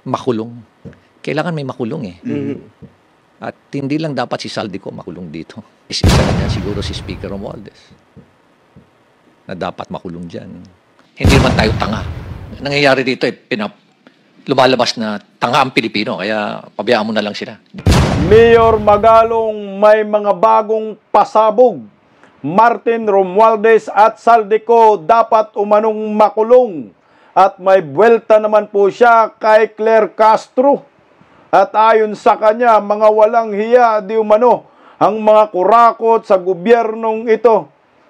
makulong. Kailangan may makulong eh. At hindi lang dapat si Saldico makulong dito. Isa na yan siguro si Speaker Romualdez na dapat makulong dyan. Hindi naman tayo tanga. Nangyayari dito lumalabas na tanga ang Pilipino, kaya pabayaan mo na lang sila. Mayor Magalong may mga bagong pasabog. Martin Romualdez at Saldico dapat umanong makulong. At may buwelta naman po siya kay Claire Castro. At ayon sa kanya, mga walang hiya di umano ang mga kurakot sa gobyernong ito.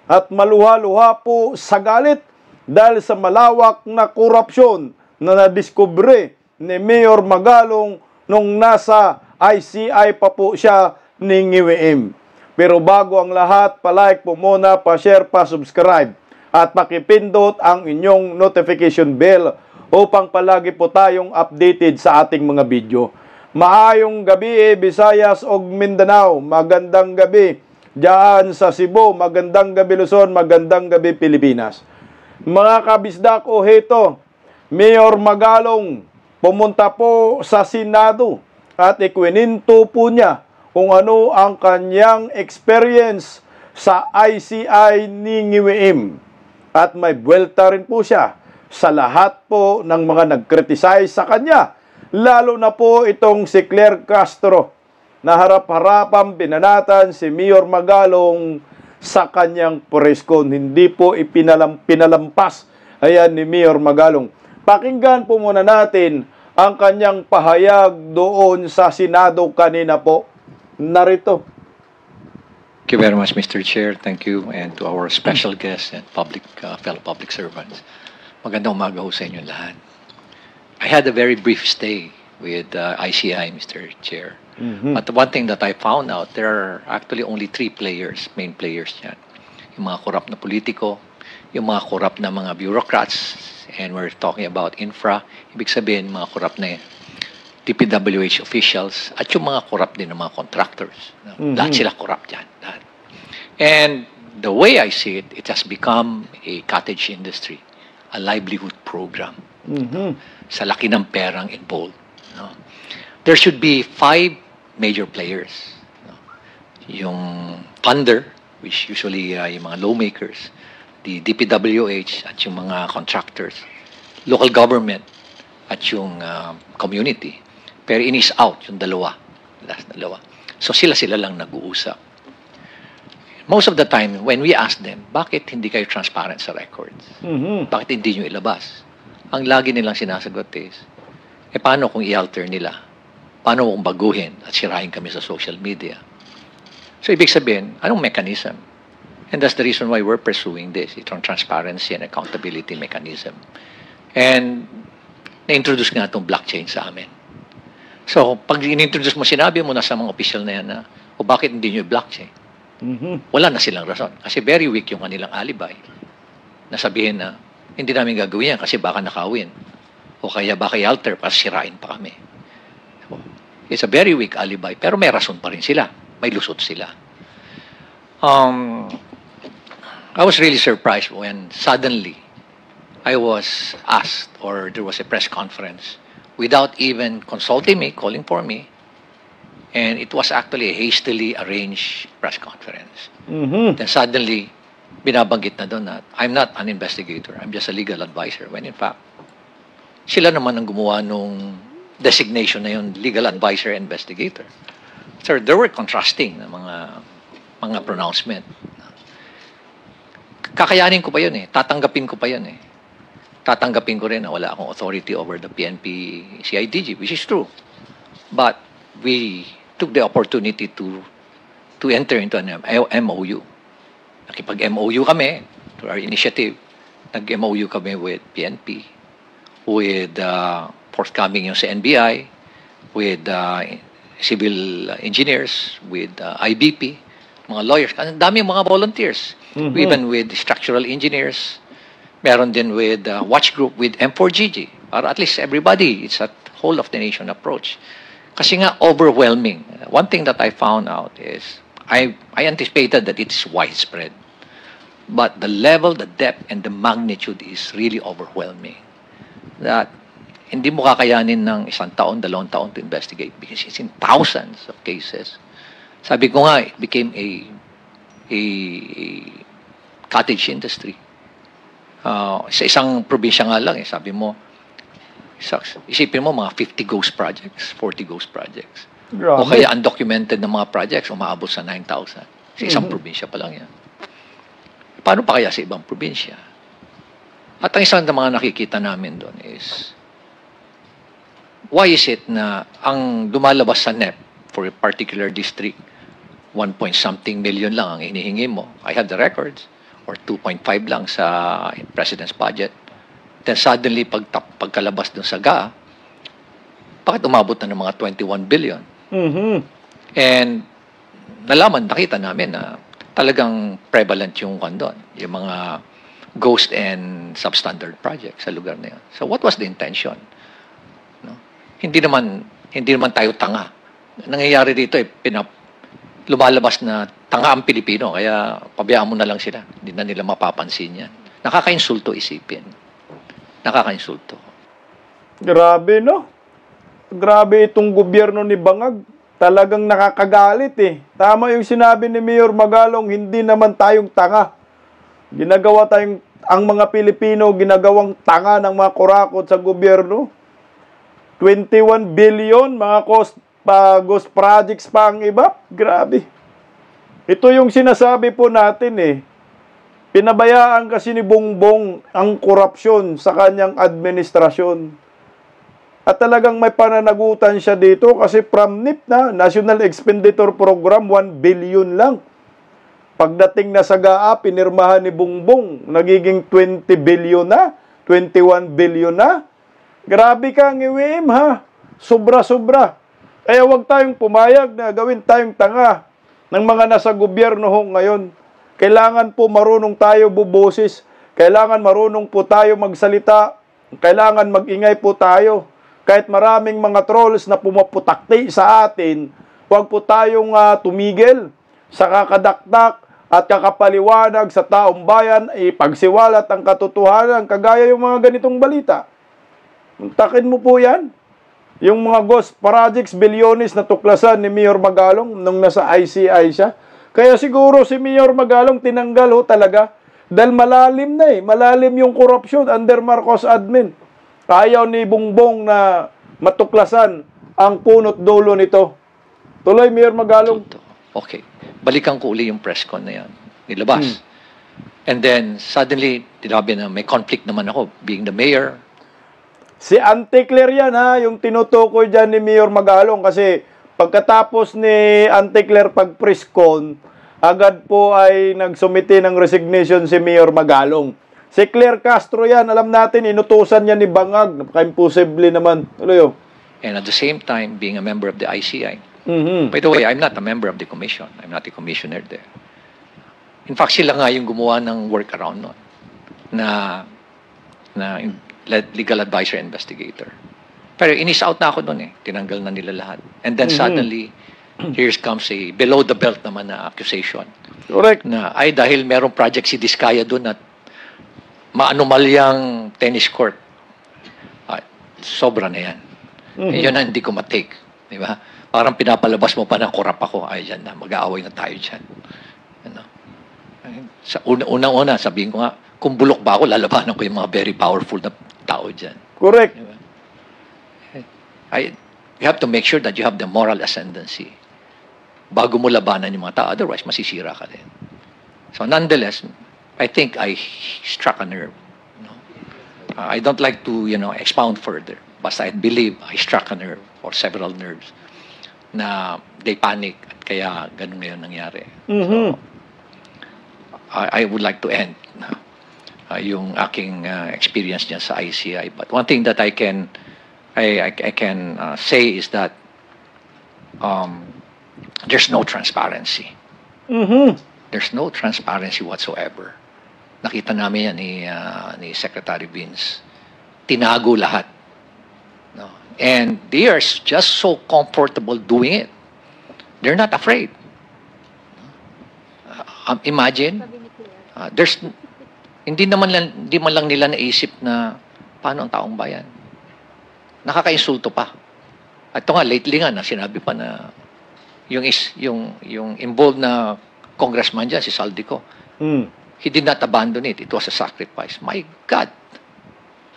At maluha-luha po sa galit dahil sa malawak na korupsyon na nadiskubre ni Mayor Magalong nung nasa ICI pa po siya ni NGWM. Pero bago ang lahat, palike po muna, pa-share, pa-subscribe at pakipindot ang inyong notification bell upang palagi po tayong updated sa ating mga video. Maayong gabi Visayas o Mindanao, magandang gabi diyan sa Cebu, magandang gabi Luzon, magandang gabi Pilipinas. Mga kabisdak o heto, Mayor Magalong pumunta po sa Senado at ikwininto po niya kung ano ang kanyang experience sa ICI ni NGWM. At may buwelta rin po siya sa lahat po ng mga nag-criticize sa kanya. Lalo na po itong si Claire Castro na harap-harapang binanatan si Mayor Magalong sa kanyang preskon. Hindi po pinalampas ayan ni Mayor Magalong. Pakinggan po muna natin ang kanyang pahayag doon sa Senado kanina po. Narito. Thank you very much, Mr. Chair. Thank you and to our special guests and fellow public servants. Magandang umaga ho sa inyo lahat. I had a very brief stay with ICI, Mr. Chair. But the one thing that I found out, there are actually only three players, main players yan. Yung mga korap na politiko, yung mga korap na mga bureaucrats, and we're talking about infra, ibig sabihin mga korap na DPWH officials, at yung mga korap din ng mga contractors. Lahat sila korap dyan. Lahat. And the way I see it, it has become a cottage industry, a livelihood program. Sa laki ng perang involved. There should be 5 major players. Yung funder, which usually yung mga lawmakers, the DPWH at yung mga contractors, local government at yung community. Pero in-is out yung dalawa. Last dalawa. So sila lang nag-uusap. Most of the time, when we ask them, bakit hindi kayo transparent sa records? Bakit hindi nyo ilabas? Ang lagi nilang sinasagot is, paano kung i-alter nila? Paano kung baguhin at sirahin kami sa social media? So, ibig sabihin, anong mechanism? And that's the reason why we're pursuing this, itong transparency and accountability mechanism. And, na-introduce nga itong blockchain sa amin. So, pag in-introduce mo, sinabi mo na sa mga official na yan na, o bakit hindi nyo blockchain? Wala na silang rason. Kasi very weak yung kanilang alibay. Nasabihin na, hindi namin gagawin yan kasi baka nakawin. O kaya baka i-alter para sirain pa kami. So, it's a very weak alibi. Pero may rason pa rin sila. May lusot sila. I was really surprised when suddenly I was asked, or there was a press conference, without even consulting me, calling for me, and it was actually a hastily arranged press conference. Then suddenly, binabanggit na doon na, I'm not an investigator, I'm just a legal advisor, when in fact, sila naman ang gumawa nung designation na yun, legal advisor and investigator. So there were contrasting na mga pronouncement. Kakayanin ko pa yun eh. Tatanggapin ko pa yun eh. Tatanggapin ko rin na wala akong authority over the PNP CIDG, which is true. But we took the opportunity to enter into an MOU. Nakipag-MOU kami, to our initiative, nag-MOU kami with PNP, with forthcoming yung sa NBI, with civil engineers, with IBP, mga lawyers, ang dami mga volunteers. Even with structural engineers, meron din with watch group with M4GG, or at least everybody, it's a whole of the nation approach. Kasi nga overwhelming. One thing that I found out is, I anticipated that it's widespread. But the level, the depth, and the magnitude is really overwhelming. That hindi mo kakayanin ng isang taon, 2 taon to investigate because it's in thousands of cases. Sabi ko nga, it became a cottage industry. Sa isang probinsya nga lang, sabi mo, isipin mo mga 50 ghost projects, 40 ghost projects. Grabe. O kaya undocumented na mga projects, umaabot sa 9,000. Sa isang probinsya pa lang yan. Paano pa kaya sa ibang probinsya? At ang isang mga nakikita namin doon is, why is it na ang lumalabas sa NEP for a particular district, 1-point-something million lang ang hinihingi mo. I have the records. Or 2.5 lang sa President's budget. Then suddenly, pagkalabas dun sa GA, bakit umabot na ng mga 21 billion? And nakita namin na talagang prevalent yung kondon, yung mga ghost and substandard projects sa lugar na yun. So what was the intention? No? Hindi naman tayo tanga. Nangyayari dito lumalabas na tanga ang Pilipino, kaya pabayaan mo na lang sila. Hindi na nila mapapansin yan. Nakakainsulto isipin. Nakakainsulto. Grabe, no? Grabe itong gobyerno ni Bangag. Talagang nakakagalit eh. Tama yung sinabi ni Mayor Magalong, hindi naman tayong tanga. Ang mga Pilipino, ginagawang tanga ng mga kurakot sa gobyerno. 21 billion, mga ghost projects pa ang iba. Grabe. Ito yung sinasabi po natin eh. Pinabayaan kasi ni Bongbong ang korupsyon sa kanyang administrasyon. At talagang may pananagutan siya dito kasi from NIP na, National Expenditure Program, 1 billion lang. Pagdating na sa GAA, pinirmahan ni Bongbong, nagiging 20 billion na, 21 billion na. Grabe ka, ngiwim ha. Sobra-sobra. Kaya huwag tayong pumayag na gawin tayong tanga ng mga nasa gobyerno ngayon. Kailangan po marunong tayo buboses. Kailangan marunong po tayo magsalita. Kailangan magingay po tayo. Kahit maraming mga trolls na pumaputakti sa atin, huwag po tayong tumigil sa kakadakdak at kakapaliwanag sa taong bayan, ipagsiwalat ang katotohanan, kagaya yung mga ganitong balita. Takin mo po yan. Yung mga ghost projects, bilyones na tuklasan ni Mayor Magalong nung nasa ICI siya. Kaya siguro si Mayor Magalong tinanggal talaga. Dahil malalim na eh. Malalim yung korupsyon under Marcos admin. Ayaw ni Bongbong na matuklasan ang punot dulo nito. Tuloy, Mayor Magalong. Okay. Balikan ko uli yung press con na yan. Nilabas. And then, suddenly, tinabi na may conflict naman ako being the mayor. Si Auntie Claire yan ha, yung tinutukoy dyan ni Mayor Magalong kasi pagkatapos ni Auntie Claire pag-press con, agad po ay nagsumiti ng resignation si Mayor Magalong. Si Claire Castro yan, alam natin, inutusan niya ni Bangag, napaka-imposible naman. Tuloy. And at the same time, being a member of the ICI. By the way, I'm not a member of the commission. I'm not a commissioner there. In fact, sila nga yung gumawa ng workaround nun na legal advisor investigator. Pero inis out na ako doon eh. Tinanggal na nila lahat. And then suddenly, here comes a below the belt naman na accusation. Correct. Na ay dahil merong project si Diskaya doon at maanomalyang tennis court. Sobra na yan. Yun na hindi ko matake. Di ba? Parang pinapalabas mo pa na korap ako. Ay, yan na. Mag-aaway na tayo dyan. Ano? Sa unang-una, sabihin ko nga, kung bulok ba ako, lalabanan ko yung mga very powerful na tao dyan. Correct. Diba? You have to make sure that you have the moral ascendancy bago mo labanan yung mga tao. Otherwise, masisira ka din. So, nonetheless, I think I struck a nerve. No? I don't like to, expound further. Basta I believe I struck a nerve or several nerves na they panic at kaya ganun ngayon nangyari. So, I would like to end yung aking experience dyan sa ICI. But one thing that I can say is that there's no transparency. There's no transparency whatsoever. Nakita namin yan ni Secretary Vince. Tinago lahat. No? And they are just so comfortable doing it. They're not afraid. Imagine, hindi man lang nila naisip na paano ang taong bayan. Nakaka-insulto pa. At ito nga, lately nga, na sinabi pa na yung involved na congressman dyan, si Saldico, he did not abandon it. It was a sacrifice. My God!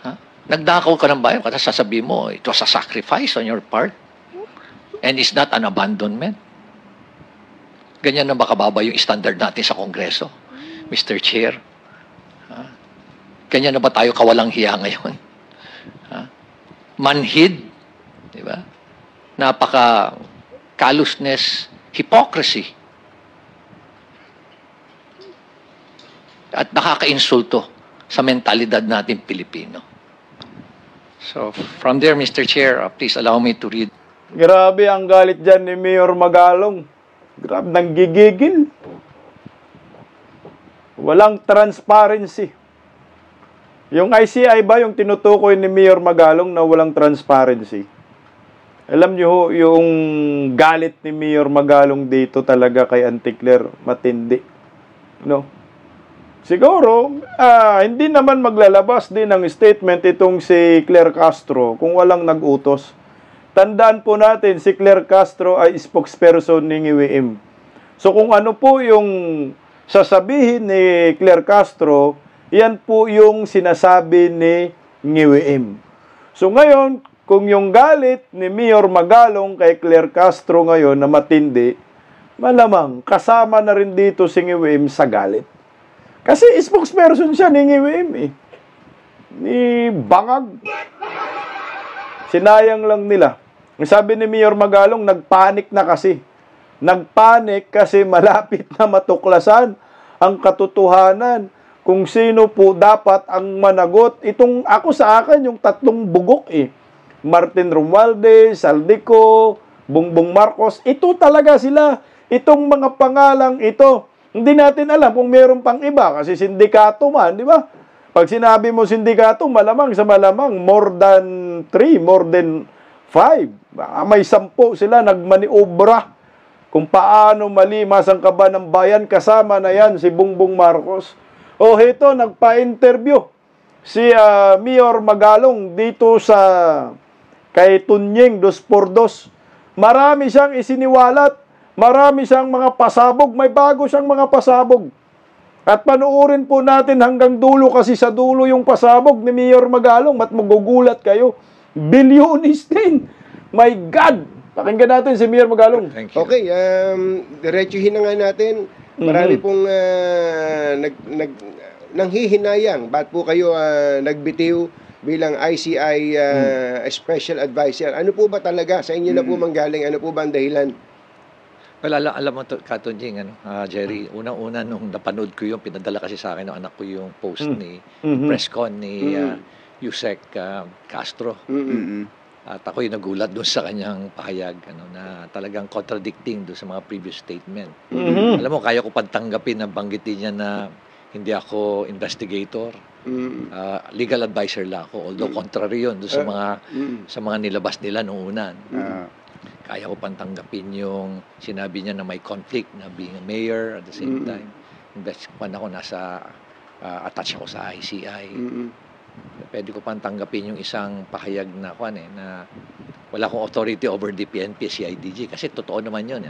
Ha? Nagdakaw ka ng bayan, kasi sasabihin mo, it was a sacrifice on your part. And it's not an abandonment. Ganyan na ba kababa yung standard natin sa Kongreso, Mr. Chair? Ha? Ganyan na ba tayo kawalang hiya ngayon? Ha? Manhid, di ba? Napaka callousness, hypocrisy. At nakaka-insulto sa mentalidad natin Pilipino. So, from there, Mr. Chair, please allow me to read. Grabe ang galit dyan ni Mayor Magalong. Grabe, nanggigigil. Walang transparency. Yung ICI ba yung tinutukoy ni Mayor Magalong na walang transparency? Alam niyo yung galit ni Mayor Magalong dito talaga kay Auntie Claire, matindi. No? Siguro, hindi naman maglalabas din ng statement itong si Claire Castro kung walang nag-utos. Tandaan po natin, si Claire Castro ay spokesperson ni NGWM. So kung ano po yung sasabihin ni Claire Castro, yan po yung sinasabi ni NGWM. So ngayon, kung yung galit ni Mayor Magalong kay Claire Castro ngayon na matindi, malamang kasama na rin dito si NGWM sa galit. Kasi spokesperson siya ni NGWM eh. Ni Bangag. Sinayang lang nila. Sabi ni Mayor Magalong, nagpanik na kasi. Nagpanik kasi malapit na matuklasan ang katotohanan kung sino po dapat ang managot. Itong ako sa akin, yung tatlong bugok eh. Martin Romualdez, Saldico, Bongbong Marcos. Ito talaga sila. Itong mga pangalang ito. Hindi natin alam kung meron pang iba kasi sindikato man, di ba? Pag sinabi mo sindikato, malamang sa malamang more than 3, more than 5. May 10 sila nagmaniobra kung paano malimas ang kaba ng bayan. Kasama na yan si Bongbong Marcos. O heto, nagpa-interview si Mayor Magalong dito sa kay Tunying 2x2. Marami siyang isiniwalat. Marami siyang mga pasabog. May bago siyang mga pasabog. At panuorin po natin hanggang dulo kasi sa dulo yung pasabog ni Mayor Magalong. At magugulat kayo. Bilyonis din. My God! Pakinggan natin si Mayor Magalong. Thank you. Okay, diretsuhin na nga natin. Marami pong nanghihinayang. Ba't po kayo nagbitiw bilang ICI Special Advisor? Ano po ba talaga? Sa inyo na po manggaling? Ano po ba ang dahilan? Well, alam mo, Katunjing, Jerry, unang-una nung napanood ko yung, pinadala kasi sa akin ng anak ko yung post ni press con ni Yusek Castro. At ako'y nagulat doon sa kanyang pahayag na talagang contradicting doon sa mga previous statement. Alam mo, kaya ko pantanggapin na banggitin niya na hindi ako investigator. Legal advisor lang ako. Although contrary yun doon sa mga nilabas nila noong una. Kaya ko pantanggapin yung sinabi niya na may conflict na being a mayor at the same time. Ako nasa attached ako sa ICI. Pwede ko pantanggapin yung isang pahayag na na wala akong authority over the PNP, CIDG kasi totoo naman yun.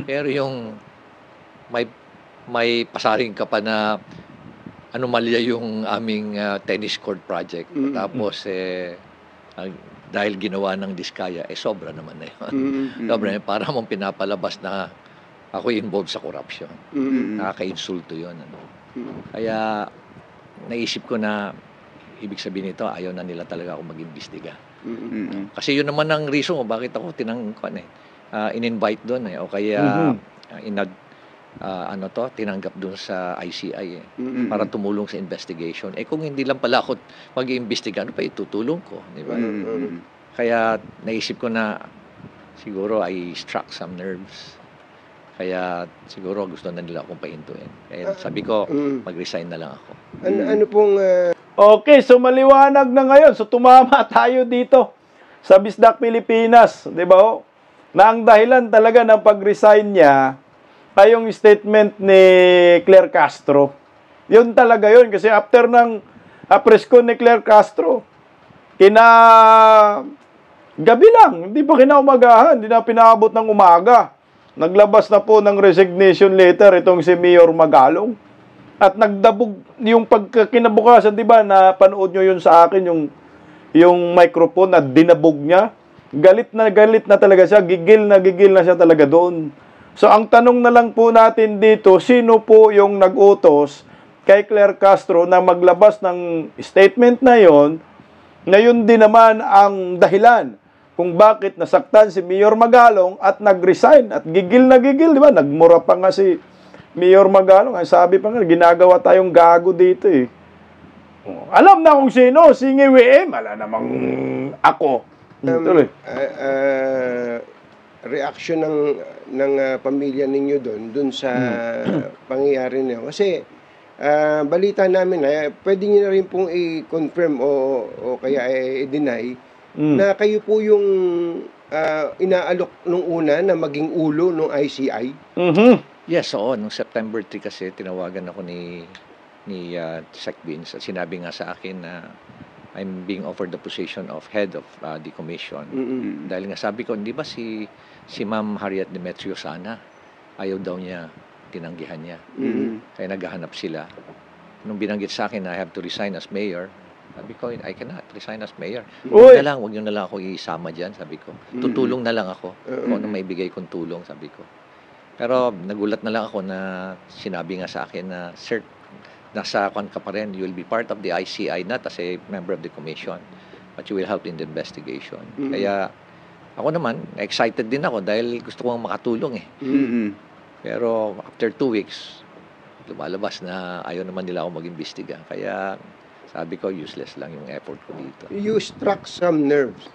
Pero yung may pasaring ka pa na anomalya yung aming tennis court project. Tapos dahil ginawa ng Diskaya, sobra naman na yun. Sobra na yun. Para mong pinapalabas na ako involved sa corruption. Nakaka-insulto yun. Kaya, naisip ko na, ibig sabihin nito, ayaw na nila talaga ako mag-imbestiga. Kasi yun naman ang reason ko, bakit ako in-invite doon. O kaya, tinanggap doon sa ICI para tumulong sa investigation. Kung hindi lang pala ako mag-iimbestiga, ano pa itutulong ko? Di ba? Kaya naisip ko na siguro I struck some nerves. Kaya siguro gusto na nila akong pahintuin. Kaya sabi ko, mag-resign na lang ako. Ano pong... Okay, so maliwanag na ngayon. So tumama tayo dito sa Bisdak Pilipinas. Di ba? Na ang dahilan talaga ng pag-resign niya ay yung statement ni Claire Castro. Yun talaga yun. Kasi after ng press con ni Claire Castro, kina gabi lang, hindi pa kinaumagahan, hindi na pinaabot ng umaga. Naglabas na po ng resignation letter itong si Mayor Magalong. At nagdabog yung pagkakinabukasan, di ba, napanood nyo yun sa akin, yung microphone na dinabog niya. Galit na talaga siya, gigil na siya talaga doon. So ang tanong na lang po natin dito, sino po yung nag-utos kay Claire Castro na maglabas ng statement na yun din naman ang dahilan kung bakit nasaktan si Mayor Magalong at nag-resign at gigil, di ba? Nagmura pa nga si Mayor Magalong. Ang sabi pa nga, ginagawa tayong gago dito eh. Alam na kung sino, si WM, wala namang ako. Tuloy. Reaction ng pamilya ninyo doon sa pangyayari niyo. Kasi balita namin pwede niyo na rin pong i-confirm o kaya i-deny na kayo po yung inaalok nung una na maging ulo ng ICI. Yes, oo. Noong September 3 kasi tinawagan ako ni Sec Vince at sinabi nga sa akin na I'm being offered the position of head of the commission. Dahil nga sabi ko, hindi ba si Ma'am Harriet Demetrio sana ayaw daw niya, tinanggihan niya. Kaya naghahanap sila. Nung binanggit sa akin na I have to resign as mayor, sabi ko, I cannot resign as mayor. Huwag niyo na lang ako isama dyan, sabi ko. Tutulong na lang ako. Kung ano maibigay kong tulong, sabi ko. Pero nagulat na lang ako na sinabi nga sa akin na, sir, nasa kwan ka pa rin, you will be part of the ICI, not as a member of the commission, but you will help in the investigation. Kaya ako naman, excited din ako dahil gusto kong makatulong eh. Pero after 2 weeks, lumalabas na ayaw naman nila ako mag-imbestiga. Kaya sabi ko, useless lang yung effort ko dito. You struck some nerves.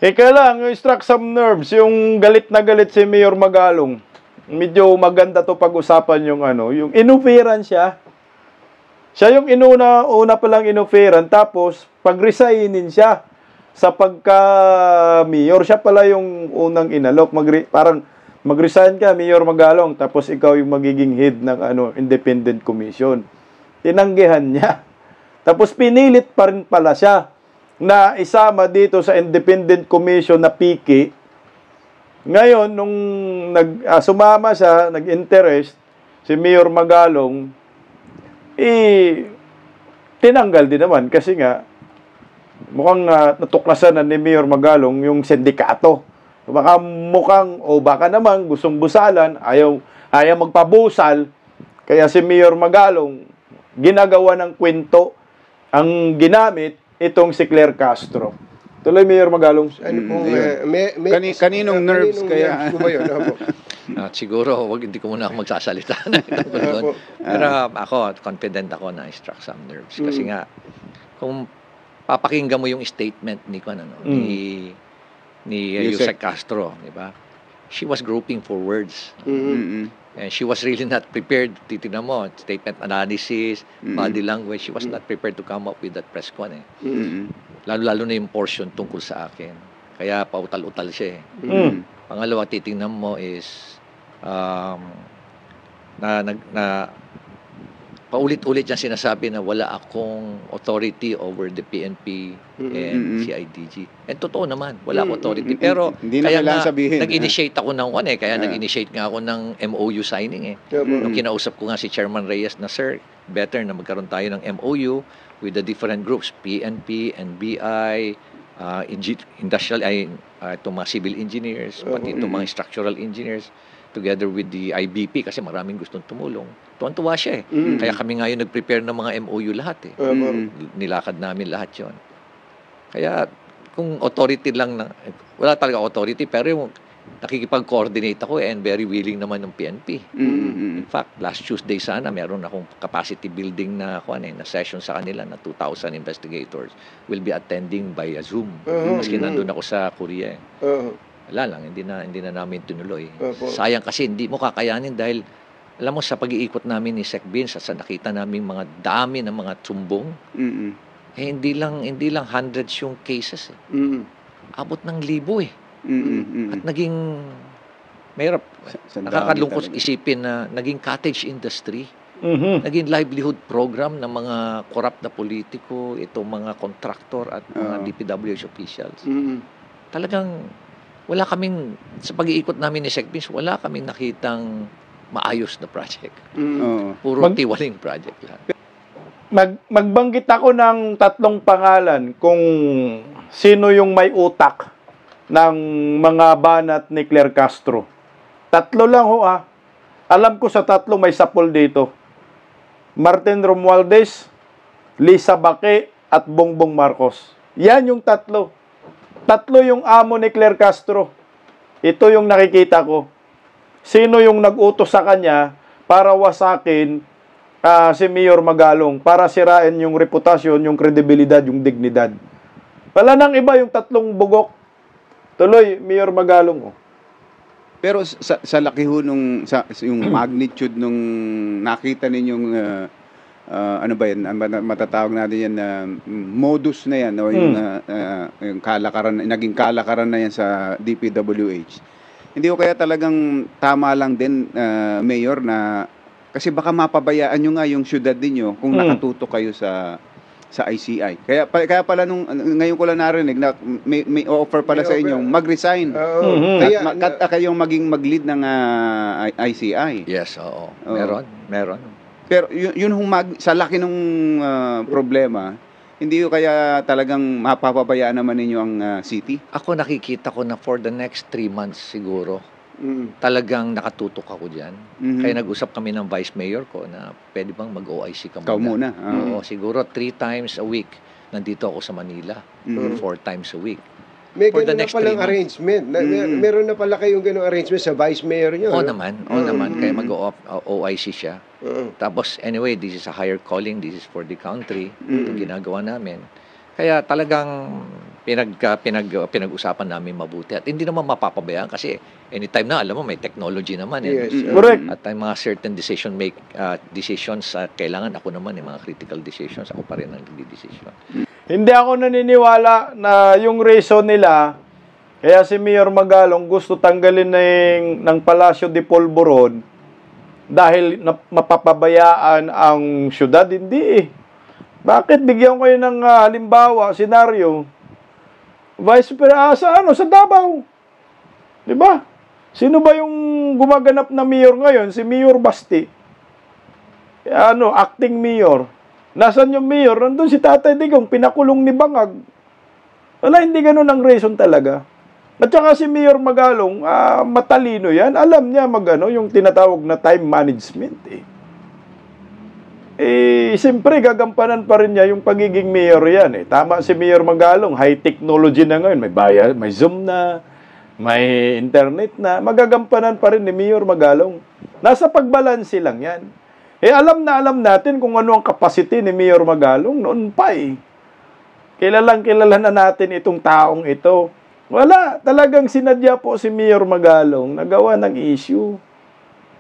Ika lang, yung struck some nerves, yung galit na galit si Mayor Magalong. Medyo maganda to pag-usapan yung yung inuferan siya. Siya yung una pa lang inuferan, tapos pag-resignin siya sa pagka-mayor. Siya pala yung unang inalok. Parang mag-resign ka, Mayor Magalong, tapos ikaw yung magiging head ng independent commission. Tinanggihan niya. Tapos pinilit pa rin pala siya na isama dito sa independent commission na piki. Ngayon, nung sumama siya, nag-interest, si Mayor Magalong, tinanggal din naman kasi nga, mukhang natuklasan na ni Mayor Magalong yung sindikato. Baka baka naman gustong busalan, ayaw magpabusal, kaya si Mayor Magalong, ginagawa ng kwento, ang ginamit, itong si Claire Castro. Tuloy, Mayor Magalong. Ano pong, kaninong nerves kaya? Nerves ba yun? At siguro, hindi ko muna ako magsasalita. Pero ako, confident ako na I struck some nerves. Kasi nga, kung papakinggan mo yung statement ni Yusek Castro, di ba? She was groping for words. And she was really not prepared. Titignan mo, statement analysis, body language, she was not prepared to come up with that press con eh. Lalo na yung portion tungkol sa akin. Kaya pautal-utal siya eh. Pangalawa, titingnan mo is paulit-ulit niya sinasabi na wala akong authority over the PNP and CIDG. And totoo naman, wala akong authority. Pero kaya nga, nag-initiate ako ng nag-initiate nga ako ng MOU signing eh. Nung kinausap ko nga si Chairman Reyes na, sir, better na magkaroon tayo ng MOU with the different groups, PNP, NBI, industrial, itong mga civil engineers, pati itong mga structural engineers, together with the IBP kasi maraming gustong tumulong. Tuwan-tuwa siya eh. Kaya kami ngayon nag-prepare ng mga MOU lahat eh. Nilakad namin lahat yon. Kaya kung authority lang wala talaga authority, pero yung nakikipag-coordinate ako and very willing naman ng PNP. In fact, last Tuesday sana meron akong capacity building na session sa kanila na 2,000 investigators will be attending by Zoom. Maski nandun ako sa Korea eh. Wala lang, hindi na namin tinuloy. Sayang kasi hindi mo kakayanin dahil alam mo sa pag-iikot namin ni Sec Vince sa nakita namin mga dami ng mga tumbong. Hindi lang hundreds yung cases eh. Abot ng libo eh. At naging mahirap, nakakalungkot isipin na naging cottage industry Naging livelihood program ng mga corrupt na politiko, itong mga contractor at mga DPWH officials. Talagang wala kaming, sa pag-iikot namin ni SecBins, wala kaming nakitang maayos na project. Puro tiwaling project lang. Magbanggit ako ng 3 pangalan kung sino yung may utak ng mga banat ni Claire Castro. 3 lang ho Alam ko sa 3 may sapol dito. Martin Romualdez, Lisa Baque, at Bongbong Marcos. Yan yung 3. 3 yung amo ni Claire Castro. Ito yung nakikita ko. Sino yung nag-utos sa kanya para wasakin si Mayor Magalong, para sirain yung reputasyon, yung kredibilidad, yung dignidad. Wala nang iba yung 3 bugok. Tuloy, Mayor Magalong. Pero sa laki ho yung magnitude nung nakita ninyong ano ba yan, matatawag natin yan modus na yan, o yung kalakaran, naging kalakaran na yan sa DPWH. Hindi ko kaya talagang tama lang din, Mayor, na kasi baka mapabayaan nyo nga yung syudad ninyo kung nakatutok kayo sa ICI. Kaya pala ngayon ko lang narinig na may offer pala sa inyo mag-resign. At kayong maging mag-lead ng ICI. Yes, oo. Meron. Pero yun sa laki ng problema, hindi ko kaya talagang mapapabayaan naman ninyo ang city? Ako nakikita ko na for the next 3 months siguro, talagang nakatutok ako dyan. Kaya nag-usap kami ng Vice Mayor ko na pwede bang mag-OIC ka muna. Ikaw muna. Oo, siguro 3 times a week nandito ako sa Manila. Or 4 times a week. May gano'n na palang arrangement. Meron na pala kayong gano'ng arrangement sa Vice Mayor nyo. Oo naman. Kaya mag-OIC siya. Tapos anyway, this is a higher calling. This is for the country. Ito ginagawa namin. Kaya talagang pinag-usapan namin mabuti. At hindi naman mapapabayaan kasi anytime na, alam mo, may technology naman. Yes, correct. At may mga certain decisions, kailangan ako naman, mga critical decisions, ako pa rin ang nagdi-decision. Hindi ako naniniwala na yung reason nila, kaya si Mayor Magalong gusto tanggalin ng Palacio de Polvoron dahil mapapabayaan ang syudad. Hindi Bakit? Bigyan ko kayo ng halimbawa, senaryo. Vice President, sa Davao. Diba? Sino ba yung gumaganap na mayor ngayon? Si Mayor Basti. Acting mayor. Nasaan yung mayor? Nandun si Tatay Digong, pinakulong ni Bangag. Wala, hindi ganun ang reason talaga. At saka si Mayor Magalong, matalino yan. Alam niya yung tinatawag na time management siyempre, gagampanan pa rin niya yung pagiging mayor yan Tama si Mayor Magalong, high technology na ngayon. May Zoom na, may internet na. Magagampanan pa rin ni Mayor Magalong. Nasa pagbalansi lang yan. Alam natin kung ano ang capacity ni Mayor Magalong noon pa kilala na natin itong taong ito. Wala, talagang sinadya po si Mayor Magalong na gawa ng issue.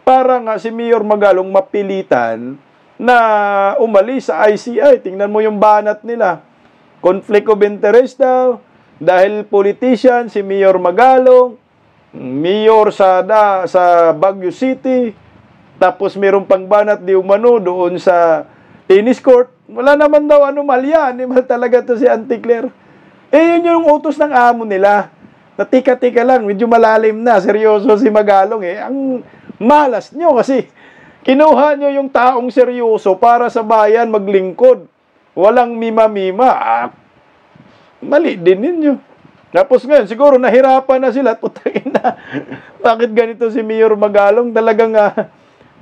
Para nga si Mayor Magalong mapilitan na umalis sa ICI. Tingnan mo yung banat nila. Conflict of interest daw. Dahil politician, si Mayor Magalong, mayor sa Baguio City, tapos mayroong pang banat di umano doon sa tennis court. Wala naman daw anomalya. Animal talaga to si Auntie Claire. Yun yung utos ng amo nila. Na tika-tika lang, medyo malalim na. Seryoso si Magalong Ang malas nyo kasi kinuha nyo yung taong seryoso para sa bayan maglingkod. Walang mima-mima. Mali din ninyo. Tapos ngayon, siguro nahirapan na sila. Putangin na. Bakit ganito si Mayor Magalong? Talagang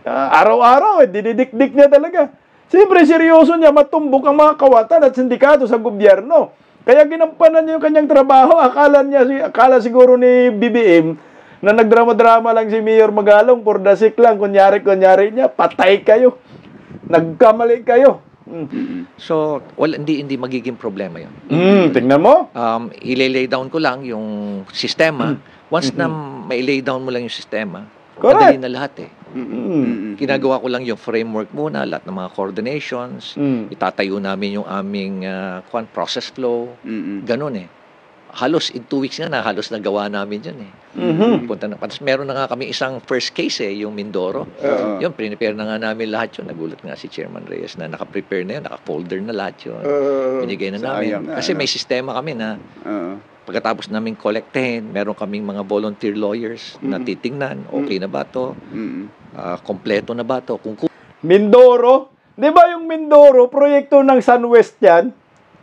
araw-araw, dididikdik niya talaga. Siyempre, seryoso niya matumbok ang mga kawatan at sindikato sa gobyerno. Kaya ginampanan niya yung kanyang trabaho. Akala siguro ni BBM na nagdrama-drama lang si Mayor Magalong for the sake lang, kunyari niya, patay kayo. Nagkamali kayo. So, hindi magiging problema yun. Tingnan mo. I-lay down ko lang yung sistema. Once na ma-lay down mo lang yung sistema, correct, madali na lahat Ginagawa ko lang yung framework muna, lahat ng mga coordinations, itatayo namin yung aming process flow, ganun halos in 2 weeks na halos nagawa namin yun eh. Punta na. Tapos meron na nga kami isang first case eh, yung Mindoro. Yun, prepare na nga namin lahat yun. Nagulat nga si Chairman Reyes na naka-prepare na yun, naka-folder na lahat yun. Binigay na namin. Kasi may sistema kami na pagkatapos namin kolektehin, meron kaming mga volunteer lawyers na titingnan, okay na ba to? Kompleto na ba to? Mindoro? Di ba yung Mindoro, proyekto ng SunWest yan?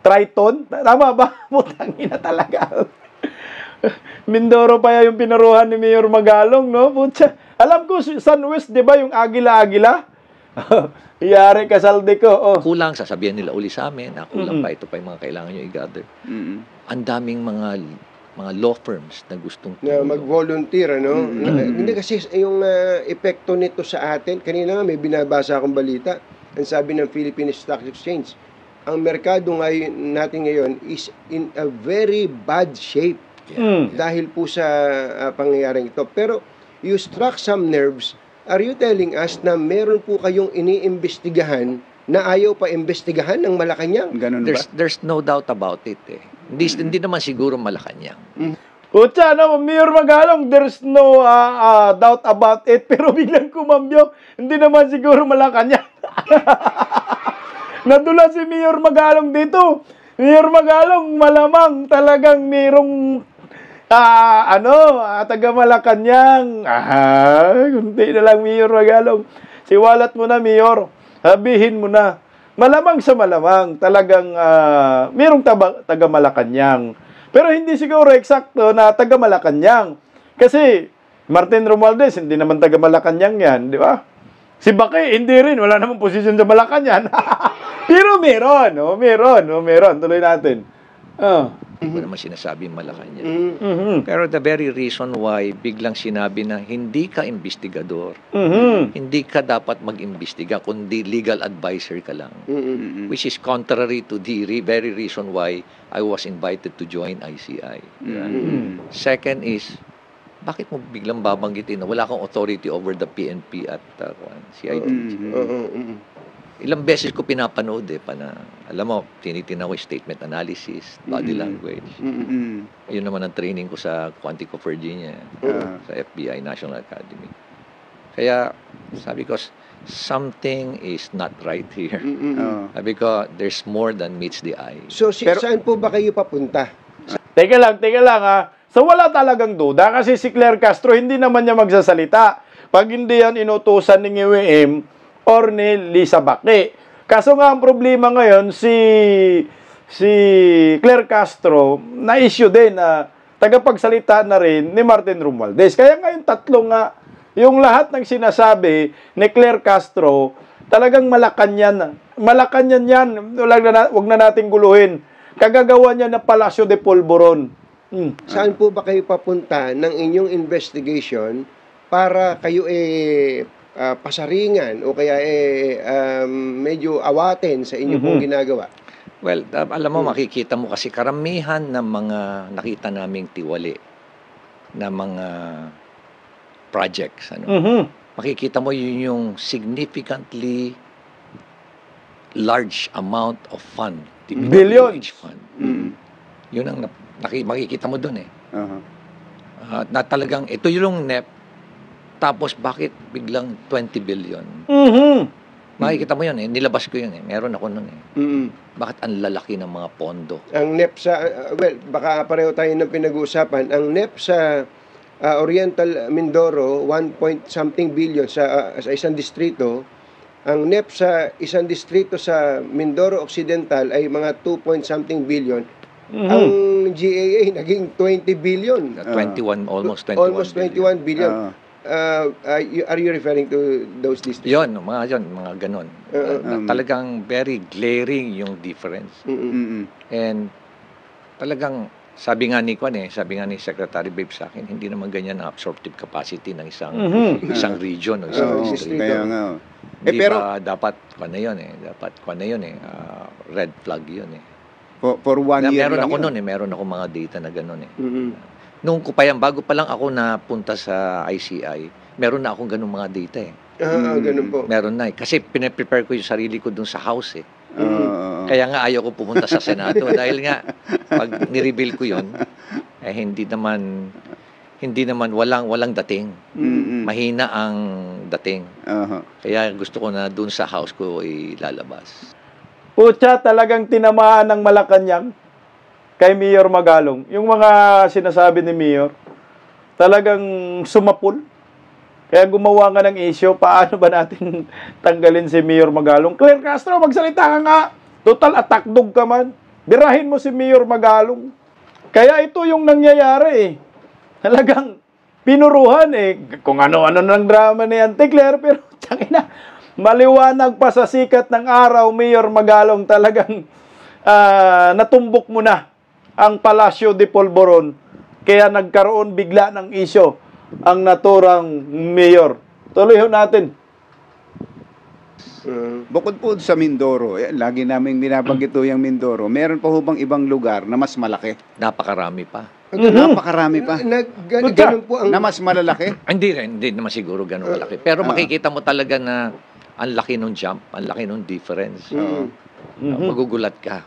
Triton? Tama ba? Putang ina talaga. Mindoro pa yung pinaruhan ni Mayor Magalong, no? Putya. Alam ko, SunWest, di ba yung Agila-Agila? Iyari ka, Saldico. Oh. Kulang, sasabihan nila uli sa amin na kulang pa, ito pa yung mga kailangan nyo i-gather. Ang daming mga law firms na gustong na mag-volunteer, ano? Hindi kasi yung epekto nito sa atin, kanina nga may binabasa akong balita, ang sabi ng Philippine Stock Exchange, ang merkado natin ngayon is in a very bad shape dahil po sa pangyayaring ito. Pero you struck some nerves. Are you telling us na meron po kayong iniimbestigahan na ayaw pa imbestigahan ng Malacanang? Ganun ba? There's no doubt about it eh. Hindi naman siguro Malacanang. Kutsa, no, Mayor Magalong, there's no doubt about it, pero biglang kumambyo, hindi naman siguro Malacanang. Nadula si Mayor Magalong dito. Mayor Magalong, malamang talagang mayroong taga Malacanang. Kunti na lang, Mayor Magalong. Siwalat mo na, Mayor. Sabihin mo na. Malamang sa malamang, talagang mayroong taga Malacanang. Pero hindi siguro eksakto na taga Malacanang. Kasi Martin Romualdez, hindi naman taga Malacanang yan, di ba? Si Baki, hindi rin. Wala namang posisyon sa Malacanang. Pero meron. Tuloy natin. Hindi ko naman sinasabi Malacanang. Pero the very reason why biglang sinabi na hindi ka investigador, hindi ka dapat mag-imbestiga, kundi legal advisor ka lang. Which is contrary to the very reason why I was invited to join ICI. Second is, bakit mo biglang babanggitin na wala kang authority over the PNP at CIDG? Ilang beses ko pinapanood alam mo, tinitingnan ko yung statement analysis, body language. Yun naman ang training ko sa Quantico, Virginia, sa FBI National Academy. Kaya, sabi ko, something is not right here. Sabi ko, there's more than meets the eye. So, saan po ba kayo papunta? Teka lang ha. So wala talagang duda kasi si Claire Castro hindi naman niya magsasalita pag hindi yan inutusan ni UAM or ni Lisa Baki. Kaso nga ang problema ngayon si Claire Castro na issue din na tagapagsalita na rin ni Martin Romualdez. Kaya ngayon tatlo nga yung lahat ng sinasabi ni Claire Castro talagang Malacanang yan. Wag na nating guluhin. Kagagawa niya na Palacio de Polvoron. Saan po ba kayo papunta ng inyong investigation para kayo pasaringan o kaya medyo awatin sa inyong pong ginagawa? Well, alam mo, makikita mo kasi karamihan ng mga nakita naming tiwali na mga projects. Makikita mo yun yung significantly large amount of fund. Billions. Fund. Yun ang makikita mo doon na talagang ito yung NEP, tapos bakit biglang 20 billion? Makikita mo yun nilabas ko yun meron ako nun Bakit ang lalaki ng mga pondo? Ang NEP sa, baka pareho tayo ng pinag-uusapan, ang NEP sa Oriental Mindoro, 1 point something billion sa isang distrito. Ang NEP sa isang distrito sa Mindoro Occidental ay mga 2 point something billion. Ang GAA naging 20 billion. 21, almost 21 almost 21 billion. Are you referring to those districts? Yun, mga ganon. Talagang very glaring yung difference. And talagang sabi nga ni Secretary Babe sa akin, hindi naman ganyan ang absorptive capacity ng isang region o isang district. Kaya nga. Pero dapat kuwan na yun red flag yun For 1 year meron lang ako yun. meron ako mga data na gano'n Nung bago pa lang ako napunta sa ICI, meron na akong ganung mga data ganun po. Meron na Kasi pinaprepare ko yung sarili ko dun sa house Kaya nga ayaw ko pumunta sa Senado dahil nga pag nireveal ko 'yon, hindi naman walang dating. Mahina ang dating. Kaya gusto ko na dun sa house ko ilalabas. Putya, talagang tinamaan ng Malacanang kay Mayor Magalong. Yung mga sinasabi ni Mayor, talagang sumapul. Kaya gumawa nga ng issue, paano ba natin tanggalin si Mayor Magalong? Claire Castro, magsalita ka nga. Total attack dog ka man. Birahin mo si Mayor Magalong. Kaya ito yung nangyayari eh. Talagang pinuruhan eh. Kung ano-ano ng drama ni Auntie Claire, pero tangina, maliwanag pa sa sikat ng araw, Mayor Magalong, talagang natumbok mo na ang Palacio de Polvoron. Kaya nagkaroon bigla ng isyo ang naturang mayor. Tuloy ho natin. Bukod po sa Mindoro, lagi naming binabanggit yung Mindoro, meron pa ho bang ibang lugar na mas malaki? Napakarami pa. Napakarami pa. Ganun po ang... Na mas malalaki? Hindi naman siguro ganun kalaki. Pero makikita mo talaga na ang laki nung jump, ang laki nung difference. Magugulat ka.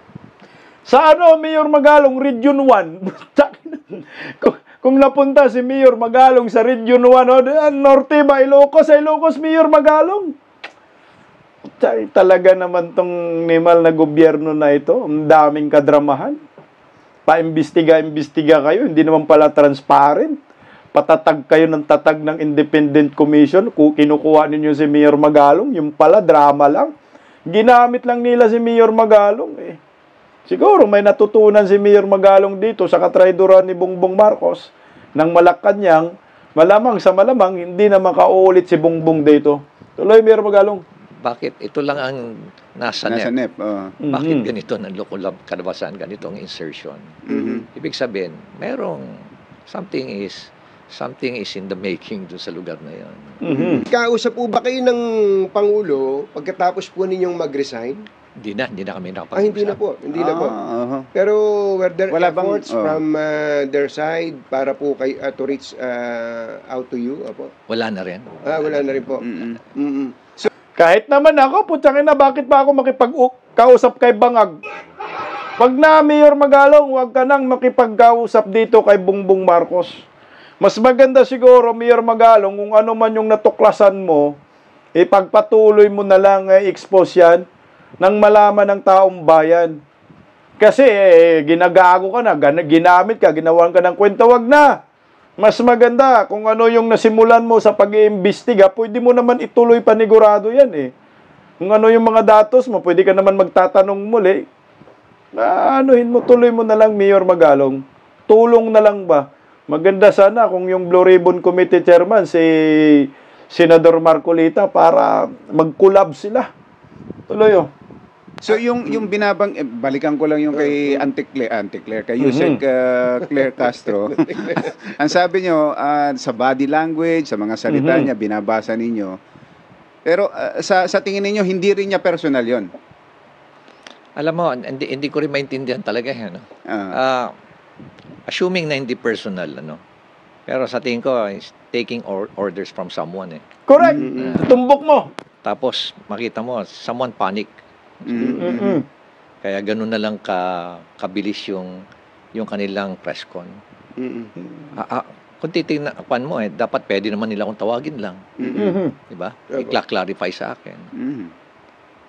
Sa Mayor Magalong, Region 1, kung napunta si Mayor Magalong sa Region 1, Norte ba, Ilocos, Mayor Magalong. Talaga naman tong nimal na gobyerno na ito, ang daming kadramahan. Paimbestiga kayo, hindi naman pala transparent. Patatag kayo ng tatag ng Independent Commission, kinukuha ninyo si Mayor Magalong, yung pala drama lang. Ginamit lang nila si Mayor Magalong eh. Siguro may natutunan si Mayor Magalong dito sa katrayduran ni Bongbong Marcos ng Malacanang, malamang hindi na makaulit si Bongbong dito. Tuloy, Mayor Magalong. Bakit? Ito lang ang nasa NEP. Bakit ganito nanlukulab kalabasan, ganito ang insertion? Ibig sabihin, something is in the making dun sa lugar na yan. Kausap po ba kayo ng Pangulo pagkatapos po ninyong mag-resign? Hindi na kami nakapag-usap. Hindi na po. Pero were there efforts from their side para po to reach out to you? Apo? Wala na rin. Wala na rin po. So, kahit naman ako, putsangin na, bakit pa ako makipag-kausap kay Bangag? Pag na Mayor Magalong, huwag ka nang makipag-kausap dito kay Bongbong Marcos. Mas maganda siguro, Mayor Magalong, kung ano man yung natuklasan mo, ipagpatuloy mo na lang, expose yan, nang malaman ng taong bayan. Kasi ginagago ka na, ginamit ka, ginawan ka ng kwenta, wag na. Mas maganda kung ano yung nasimulan mo sa pag-iimbestiga, pwede mo naman ituloy panigurado yan eh. Kung ano yung mga datos mo, pwede ka naman magtatanong muli. Tuloy mo na lang, Mayor Magalong. Tulong na lang ba? Maganda sana kung yung Blue Ribbon Committee Chairman, si Senador Marcolita, para mag-collab sila. Tuloy oh. So yung balikan ko lang yung kay Auntie Claire, kay Yusek Claire Castro. Ang sabi nyo, sa body language, sa mga salita niya, binabasa ninyo. Pero sa tingin ninyo, hindi rin niya personal yon. Alam mo, hindi ko rin maintindihan talaga yan. Assuming na hindi personal, pero sa tingin ko, is taking orders from someone eh. Correct. Tumbok mo. Tapos, makita mo, someone panic. Kaya ganun na lang kabilis yung kanilang press con. Kung titignan mo dapat pwede naman nila akong tawagin lang. Diba? I-clarify sa akin.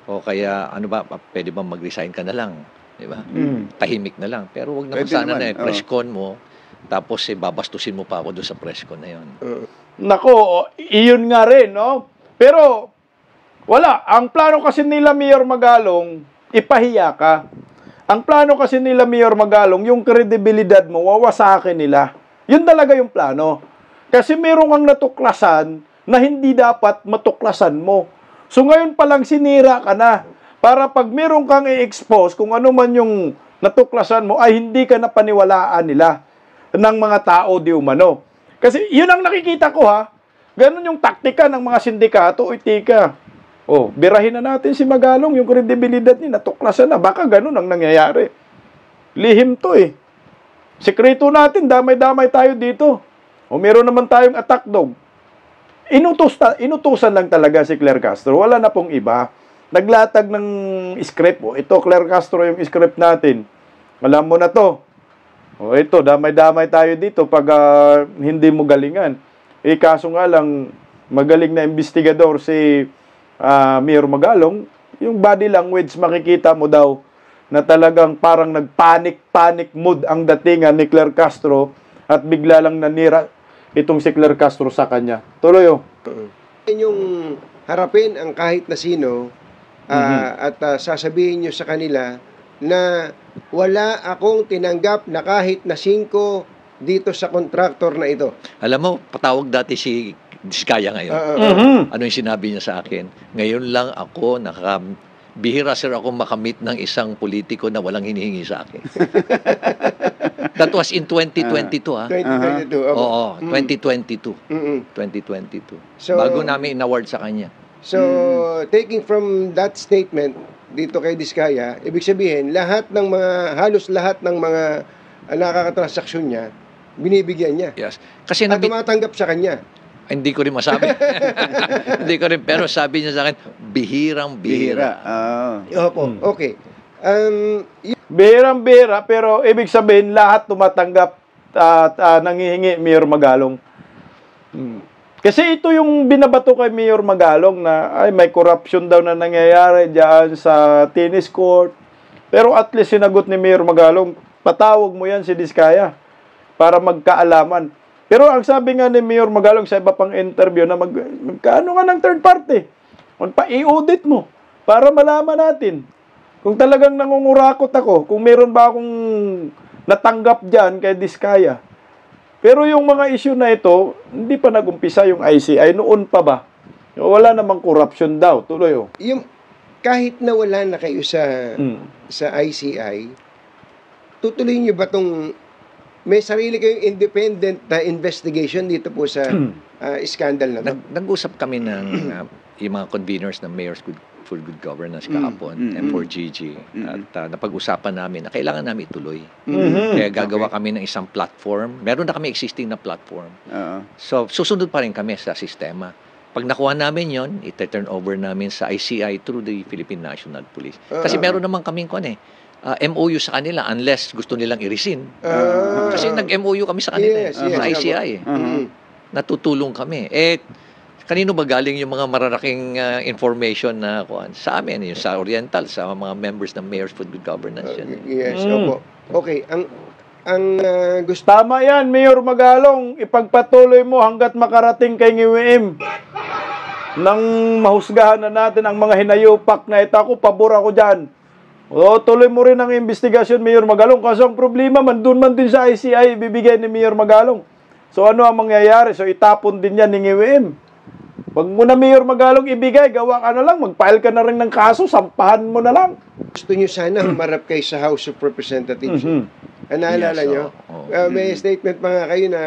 O kaya, pwede ba mag-resign ka na lang? Diba? Tahimik na lang. Pero wag naman sana na press con mo, tapos babastusin mo pa ako doon sa press con na yun. Nako, iyon nga rin, no? Pero, wala. Ang plano kasi nila, Mayor Magalong, ipahiya ka. Ang plano kasi nila, Mayor Magalong, yung kredibilidad mo, wawasakin nila. Yun talaga yung plano. Kasi meron kang natuklasan na hindi dapat matuklasan mo. So ngayon palang sinira ka na. Para pag meron kang i-expose, kung ano man yung natuklasan mo, ay hindi ka na paniwalaan nila ng mga tao di umano. Kasi yun ang nakikita ko ha. Ganun yung taktika ng mga sindikato. Tika. Birahin na natin si Magalong, yung kredibilidad niya, natuklasan na. Baka ganun ang nangyayari. Lihim to eh. Sekreto natin, damay-damay tayo dito. Meron naman tayong attack dog. Inutusan lang talaga si Claire Castro. Wala na pong iba. naglatag ng script. O, ito, Claire Castro, yung script natin. Alam mo na to. O, ito, damay-damay tayo dito pag hindi mo galingan. Kaso nga lang, magaling na investigador si Mayor Magalong, yung body language, makikita mo daw na talagang parang nagpanic mood ang datingan ni Claire Castro at bigla lang nanira itong si Claire Castro sa kanya. Tuloy, oh. Yung harapin ang kahit na sino at sasabihin nyo sa kanila na wala akong tinanggap na kahit na 5 dito sa contractor na ito. Alam mo, patawag dati si Diskaya ngayon. Ano yung sinabi niya sa akin? Ngayon lang ako bihira sir ako makamit ng isang politiko na walang hinihingi sa akin. That was in 2022, 2022. Oo, 2022. 2022. So, bago namin in-award sa kanya. So, taking from that statement dito kay Diskaya, ibig sabihin, halos lahat ng mga nakakatransaksyon niya, binibigyan niya. Yes. Kasi At tumatanggap sa kanya. Hindi ko rin masabi. Hindi ko rin, pero sabi niya sa akin, bihirang-bihira. Opo, okay. Bihirang-bihira, pero ibig sabihin, lahat tumatanggap at nangihingi Mayor Magalong. Kasi ito yung binabato kay Mayor Magalong na ay may corruption daw na nangyayari diyan sa tennis court. Pero at least sinagot ni Mayor Magalong, patawag mo yan si Diskaya para magkaalaman. Pero ang sabi nga ni Mayor Magalong sa iba pang interview na magkaano nga ng third party? Magpa-i-audit mo para malaman natin kung talagang nangungurakot ako, kung meron ba akong natanggap diyan kay Diskaya. Pero yung mga issue na ito, hindi pa nag-umpisa yung ICI. Noon pa ba? Wala namang corruption daw. Tuloy, oh. Yung, kahit na wala na kayo sa ICI, tutuloy nyo ba itong may sarili kayong independent na investigation dito po sa scandal na ito? Nag-usap kami ng yung mga conveners ng Mayor's for Good Governance kahapon, M4GG, at napag-usapan namin na kailangan namin ituloy. Kaya gagawa kami ng isang platform. Meron na kami existing na platform. So, susunod pa rin kami sa sistema. Pag nakuha namin yon, ite-turn over namin sa ICI through the Philippine National Police. Kasi meron naman kaming MOU sa kanila unless gusto nilang i-rescind. Kasi nag-MOU kami sa kanila sa ICI. Natutulong kami. Kanino ba galing yung mga mararaking information na sa amin, yung sa Oriental, sa mga members ng Mayor's for Good Governance. Yes, opo. Okay, ang gusto... Tama yan, Mayor Magalong. Ipagpatuloy mo hanggat makarating kay NGWM. Nang mahusgahan na natin ang mga hinayupak na ito. Ako, pabor ako dyan. Tuloy mo rin ang investigasyon, Mayor Magalong. Kasi ang problema, doon man din sa ICI, ibibigay ni Mayor Magalong. So ano ang mangyayari? So itapon din yan ni NGWM. Wag mo na Mayor Magalong ibigay, gawa ka na lang, mag-file ka na rin ng kaso, sampahan mo na lang. Gusto nyo sana humarap kayo sa House of Representatives. Naalala nyo? May statement pa nga kayo na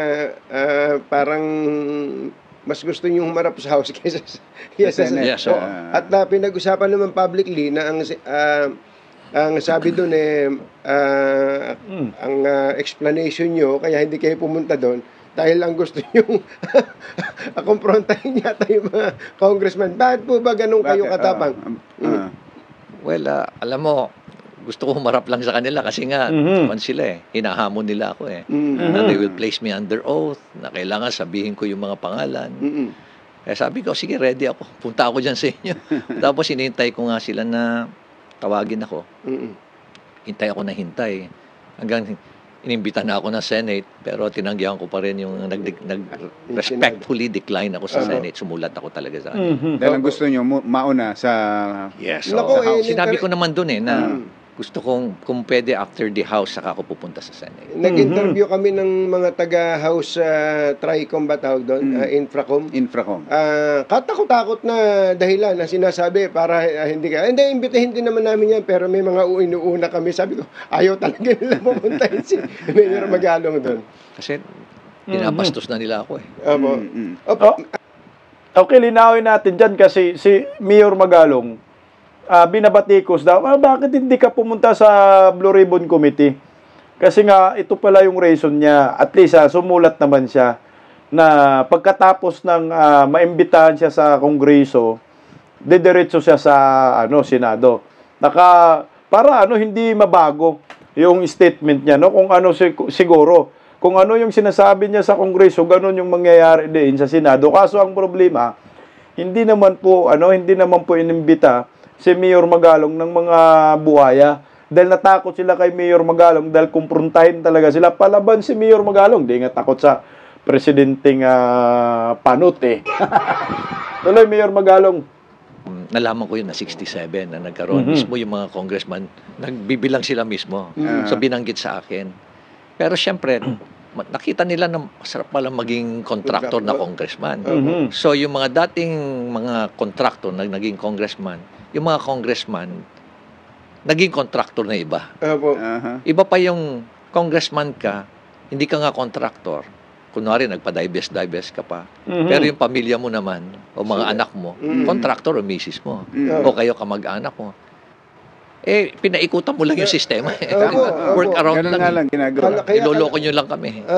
parang mas gusto nyo humarap sa House kaysa sa Senate. At pinag-usapan naman publicly na ang sabi doon ang explanation nyo, kaya hindi kayo pumunta doon, dahil lang gusto nyo kumprontahin yata yung mga congressman. Bakit po ba ganun kayo katapang? Well, alam mo, gusto ko humarap lang sa kanila kasi nga, sila hinahamon nila ako na they will place me under oath, na kailangan sabihin ko yung mga pangalan. Kaya sabi ko, sige, ready ako. Punta ako dyan sa inyo. Tapos hinihintay ko nga sila na tawagin ako. Hintay ako na hintay. Hanggang inimbita na ako na Senate, pero tinanggihan ko pa rin yung respectfully decline ako sa Senate. Sumulat ako talaga sa kanya. Dahil ang gusto nyo, mauna sa... Yes. Naku, sinabi ko naman dun na gusto kong, kung pwede after the House, saka ako pupunta sa Senate. Nag-interview kami ng mga taga-House Tricom ba tawag doon? Infracom. Katakot-takot na dahilan na sinasabi para hindi ka. Hindi, imbitahin din naman namin yan, pero may mga inuuna kami. Sabi ko, ayaw talaga nila pupuntahin si Mayor Magalong doon. Kasi pinapastos na nila ako Okay, linawin natin dyan kasi si Mayor Magalong, binabatikos daw, bakit hindi ka pumunta sa Blue Ribbon Committee? Kasi nga, ito pala yung reason niya. At least, sumulat naman siya na pagkatapos ng maimbitahan siya sa Kongreso, didiretso siya sa Senado. Para hindi mabago yung statement niya, no? Kung ano siguro, kung ano yung sinasabi niya sa Kongreso, ganun yung mangyayari din sa Senado. Kaso ang problema, hindi naman po inimbita si Mayor Magalong ng mga buhaya. Dahil natakot sila kay Mayor Magalong dahil kumprontahin talaga sila. Palaban si Mayor Magalong. Di nga takot sa presidenteng panut eh. Tuloy, Mayor Magalong. Nalaman ko yun na 67 na nagkaroon. Mismo yung mga congressman, nagbibilang sila mismo. So binanggit sa akin. Pero syempre, nakita nila na masarap pala maging kontraktor na congressman. So yung mga dating mga kontraktor na naging congressman, yung mga congressman, naging kontraktor na iba. Iba pa yung congressman ka, hindi ka nga kontraktor. Kunwari, nagpa-divest ka pa. Pero yung pamilya mo naman, o mga anak mo, kontraktor o misis mo, o kayo kamag-anak mo, pinaikutan mo lang yung sistema. Work around lang. Iloloko nyo lang kami.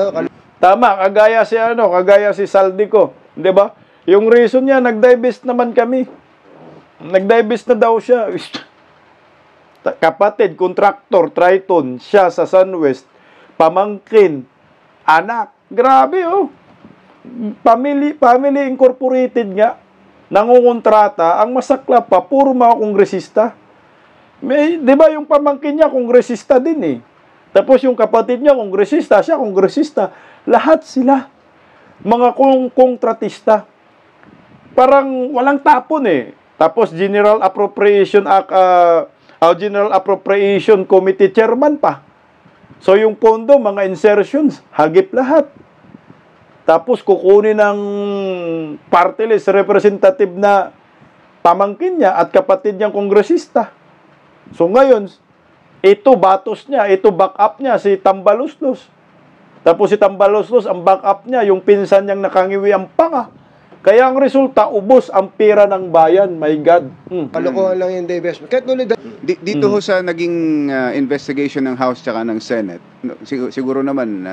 Tama, kagaya si Saldico, 'di ba? Yung reason niya, nag-divest naman kami. Nag-divest na daw siya. Kapatid, kontraktor, Triton, siya sa Sunwest, pamangkin, anak. Grabe, oh. Family incorporated nga. Nangungontrata. Ang masaklap pa, puro mga kongresista. Di ba yung pamangkin niya, kongresista din eh. Tapos yung kapatid niya, kongresista. Siya, kongresista. Lahat sila. Mga kontratista. Parang walang tapon eh. Tapos General Appropriation Committee Chairman pa. So yung pondo, mga insertions, hagip lahat. Tapos kukunin ng party list representative na pamangkin niya at kapatid niyang kongresista. So ngayon, ito batos niya, ito backup niya, si Tambaloslos. Tapos si Tambaloslos, ang backup niya, yung pinsan niyang nakangiwi ang panga. Kaya ang resulta, ubos ang pera ng bayan. My God. Kalokohan lang yung divestment. Kahit ulit, Dito ho sa naging investigation ng House tsaka ng Senate, siguro naman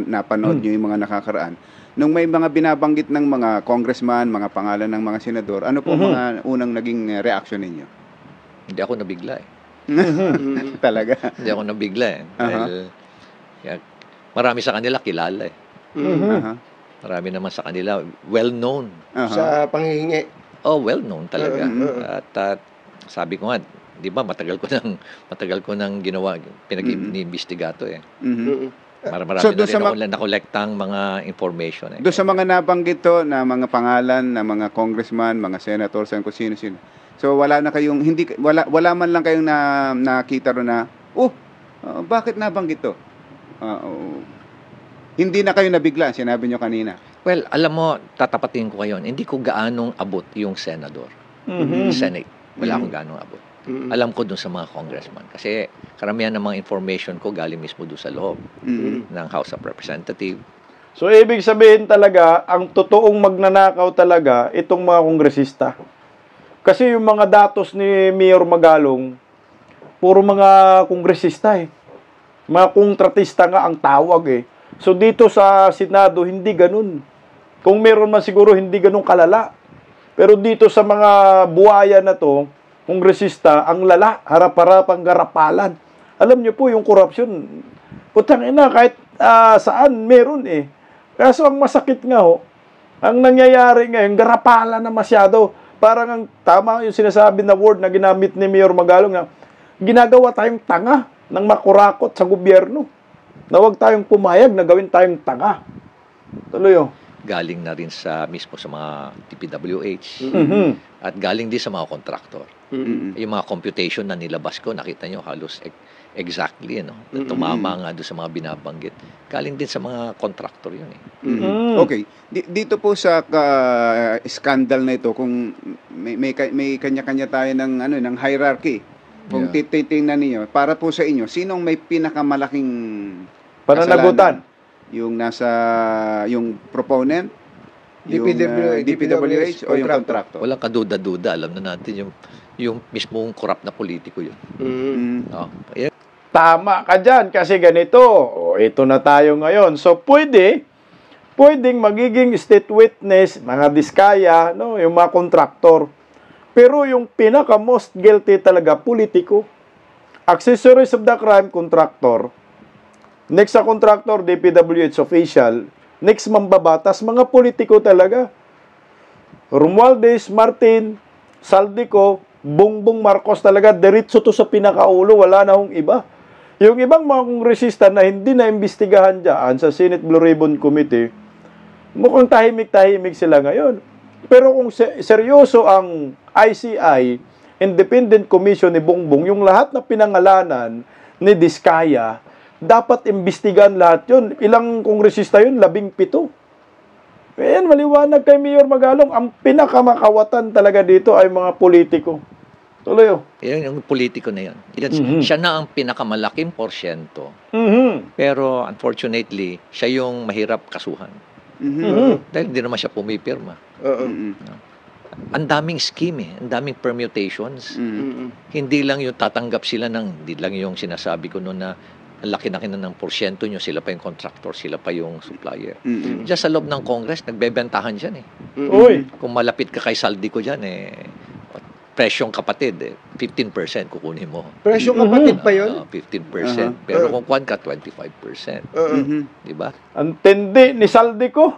napanood nyo yung mga nakakaraan. Nung may mga binabanggit ng mga congressman, mga pangalan ng mga senador, ano po mga unang naging reaction ninyo? Hindi ako nabigla eh. Talaga? Hindi ako nabigla eh. Dahil, marami sa kanila kilala eh. Marami naman sa kanila well-known. Sa panghihingi. Oh, well-known talaga. At sabi ko nga, di ba, matagal ko nang ginawa, pinag-iimbestiga to eh. Marami So, na rin ako nakolektang mga information eh. Doon sa mga nabanggit to na mga pangalan, na mga congressman, mga senators, kung sino-sino. So wala na kayong wala man lang kayong nakita ro na bakit nabanggit to? Hindi na kayo nabigla, sinabi nyo kanina. Well, alam mo, tatapatin ko kayo, hindi ko gaanong abot yung senador. Senate, wala akong gaanong abot. Alam ko dun sa mga congressman. Kasi karamihan ng mga information ko galing mismo dun sa loob ng House of Representatives. So, ibig sabihin talaga, ang totoong magnanakaw talaga, itong mga kongresista. Kasi yung mga datos ni Mayor Magalong, puro mga kongresista eh. Mga kontratista nga ang tawag eh. So, dito sa Senado, hindi ganun. Kung meron man siguro, hindi ganun kalala. Pero dito sa mga buhaya na to, kongresista, ang lala, harap-harapang garapalan. Alam niyo po, yung korupsyon, putang ina, kahit saan, meron eh. Kaso ang masakit nga ho, ang nangyayari ngayon, garapalan na masyado. Parang ang tama yung sinasabi na word na ginamit ni Mayor Magalong na ginagawa tayong tanga ng makurakot sa gobyerno. Na huwag tayong pumayag na gawin tayong tanga. Tuloy oh. Galing na rin mismo sa mga DPWH at galing din sa mga kontraktor. Yung mga computation na nilabas ko, nakita nyo halos exactly, tumama nga doon sa mga binabanggit. Galing din sa mga kontraktor yun eh. Okay. Dito po sa scandal na ito, kung may kanya-kanya tayo ng hierarchy, kung titingnan niyo, para po sa inyo, sinong may pinakamalaking pananagutan? Yung proponent, DPWH o yung contractor? Walang kaduda-duda. Alam na natin yung mismong corrupt na politiko yun. Tama ka dyan kasi ganito. Ito na tayo ngayon. So, pwedeng magiging state witness, mga diskaya, yung mga kontraktor. Pero yung pinaka-most guilty talaga, politiko. Accessories of the crime, contractor. Next sa contractor, DPWH official. Next, mambabatas, mga politiko talaga. Romualdez, Martin, Saldico, Bongbong Marcos talaga, diretso to sa pinakaulo, wala na hong iba. Yung ibang mga kongresista na hindi na imbestigahan dyan sa Senate Blue Ribbon Committee, mukhang tahimik-tahimik sila ngayon. Pero kung seryoso ang ICI, Independent Commission ni Bongbong, yung lahat na pinangalanan ni Diskaya, dapat imbestigahan lahat yun. Ilang kongresista yun? 17. Ayan, maliwanag kay Mayor Magalong, ang pinakamakawatan talaga dito ay mga politiko. Tuloy oh. Yan yung politiko na yun. Siya na ang pinakamalaking porsyento. Pero unfortunately, siya yung mahirap kasuhan. Dahil hindi naman siya pumipirma. Ang daming scheme ang daming permutations. Hindi lang yung tatanggap sila hindi lang yung sinasabi ko noon na ang laki-laki na ng porsyento nyo, sila pa yung contractor, sila pa yung supplier. Diyan sa loob ng Congress, nagbebentahan dyan Uy. Kung malapit ka kay Saldico dyan, presyong kapatid, 15% kukunin mo. Presyong kapatid pa yun? 15%. Pero kung kuwan ka, 25%. Diba? Ang tindi ni Saldico.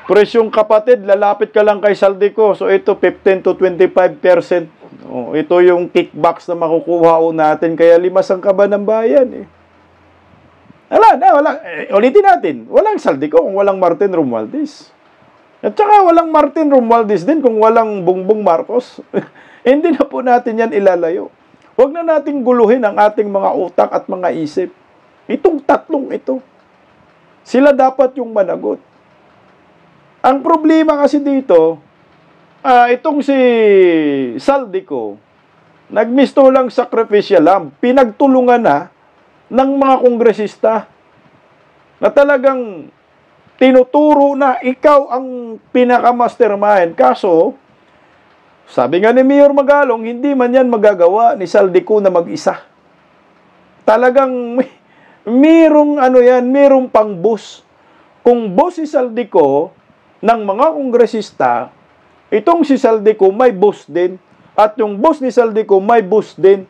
Presyong kapatid, lalapit ka lang kay Saldico. So ito, 15 to 25%. Oh, ito yung kickbacks na makukuha natin. Kaya limas ang kaba ng bayan. Wala. Ulitin natin. Walang Saldico kung walang Martin Romualdez. At saka walang Martin Romualdez din kung walang Bongbong Marcos. Hindi na po natin yan ilalayo. Huwag na nating guluhin ang ating mga utak at mga isip. Itong tatlong ito. Sila dapat yung managot. Ang problema kasi dito, itong si Saldico, nagmisto lang sacrificial lamb. Pinagtulungan na ng mga kongresista na talagang tinuturo na ikaw ang pinaka-mastermind. Kaso, sabi nga ni Mayor Magalong, hindi man yan magagawa ni Saldico na mag-isa. Talagang merong pang boss. Kung boss si Saldico ng mga kongresista, itong si Saldico may boss din. At yung boss ni Saldico may boss din.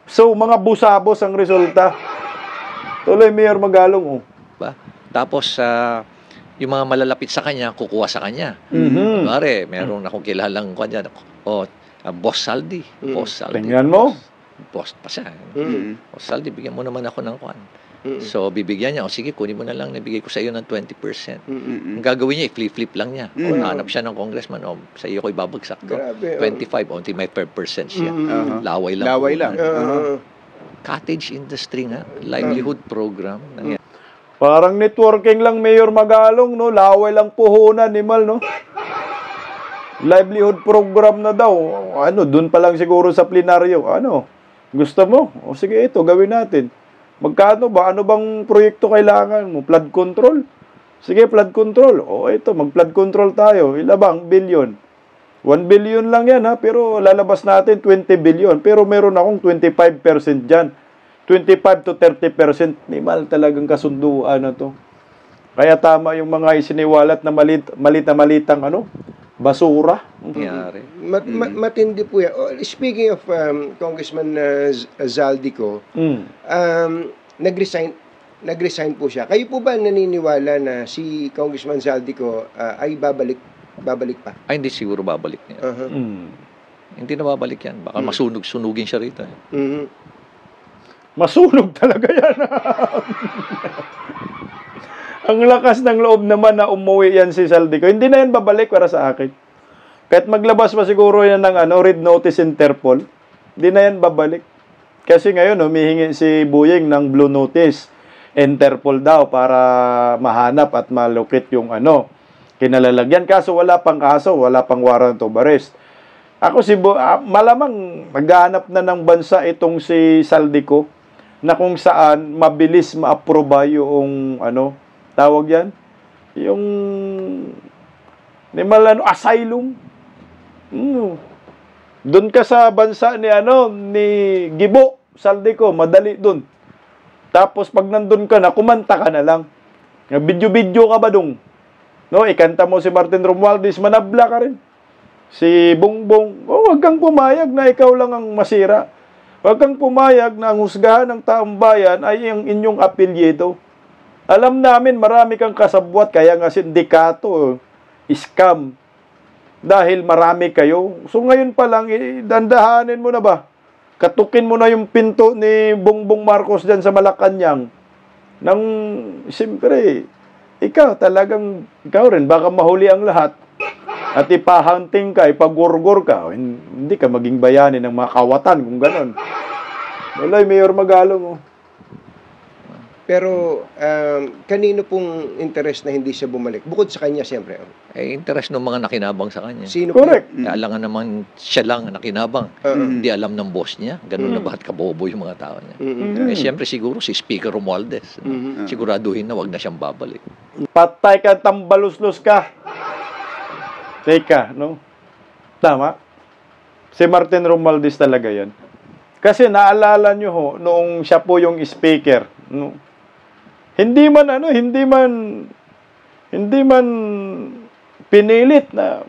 So, mga busabos ang resulta. Tuloy, Mayor Magalong. Ba? Tapos, yung mga malalapit sa kanya, kukuha sa kanya. Pare, meron akong kilalang kanya. Boss Saldi. Boss Saldi. Tingnan mo. Boss pa siya. Boss Saldi, bigyan mo naman ako ng kwan. So, bibigyan niya, sige, kunin mo na lang, nabigay ko sa iyo ng 20%. Ang gagawin niya, i-flip-flip lang niya. Hanap siya ng congressman, sa iyo ko ibabagsak to. 25, onti may per percent siya. Laway lang. Laway lang. Cottage industry nga, livelihood program. Parang networking lang, Mayor Magalong, no? Laway lang puhunan ni Mal, no? Livelihood program na daw. Dun pa lang siguro sa plenaryo. Gusto mo? O sige, ito, gawin natin. Magkano ba? Ano bang proyekto kailangan mo? Flood control? Sige, flood control. O ito, mag-flood control tayo. Ilabang billion. 1 billion lang yan, ha? Pero lalabas natin 20 billion. Pero meron akong 25% dyan. 25 to 30% ni Mal talagang kasunduan na to. Kaya tama yung mga isiniwalat na malitang basura. Matindi po yan. Speaking of Congressman Zaldico, nag-resign po siya. Kayo po ba naniniwala na si Congressman Zaldico ay babalik pa? Ay, hindi siguro babalik niya. Hindi na babalik yan. Baka sunugin siya rito. Masunog talaga yan. Ang lakas ng loob naman na umuwi yan si Saldico. Hindi na yan babalik para sa akin. Kahit maglabas pa siguro yan ng red notice Interpol, hindi na yan babalik. Kasi ngayon, humihingi si Buying ng blue notice Interpol daw para mahanap at malukit yung kinalalagyan. Kaso wala pang wala pang warrant of arrest. Ako malamang maghahanap na ng bansa itong si Saldico na kung saan mabilis ma-aproba yung tawag yan, yung asylum. Doon ka sa bansa ni Gibo Saldico, madali doon. Tapos pag nandun ka na, kumanta ka na lang. Video-video ka ba dong? Ikanta mo si Martin Romualdez, manabla ka rin. si Bongbong, huwag kang pumayag na ikaw lang ang masira. Huwag kang pumayag na ang husgahan ng taong bayan ay ang inyong apelyido. Alam namin marami kang kasabwat, kaya nga sindikato, scam. Dahil marami kayo. So ngayon pa lang, dandahanin mo na ba? Katukin mo na yung pinto ni Bongbong Marcos dyan sa Malacanang. Nang, siyempre, ikaw rin, baka mahuli ang lahat. At ipahunting ka, ipagurgur ka. Hindi ka maging bayani ng mga kawatan kung ganon. Walay, Mayor Magalong. Oh. Pero kanino pong interest na hindi siya bumalik? Bukod sa kanya, siyempre. Interest ng mga nakinabang sa kanya. Sino Correct. Alangan naman siya lang ang nakinabang. Hindi alam ng boss niya. Ganun na bakit kabobo yung mga tao niya. Siyempre siguro si Speaker Romualdez. Siguraduhin na wag na siyang babalik. Patay ka, tambaluslos ka. Teka, no? Tama? Si Martin Romualdez talaga yan. Kasi naalala nyo ho, noong siya po yung speaker, no? Hindi man pinilit na,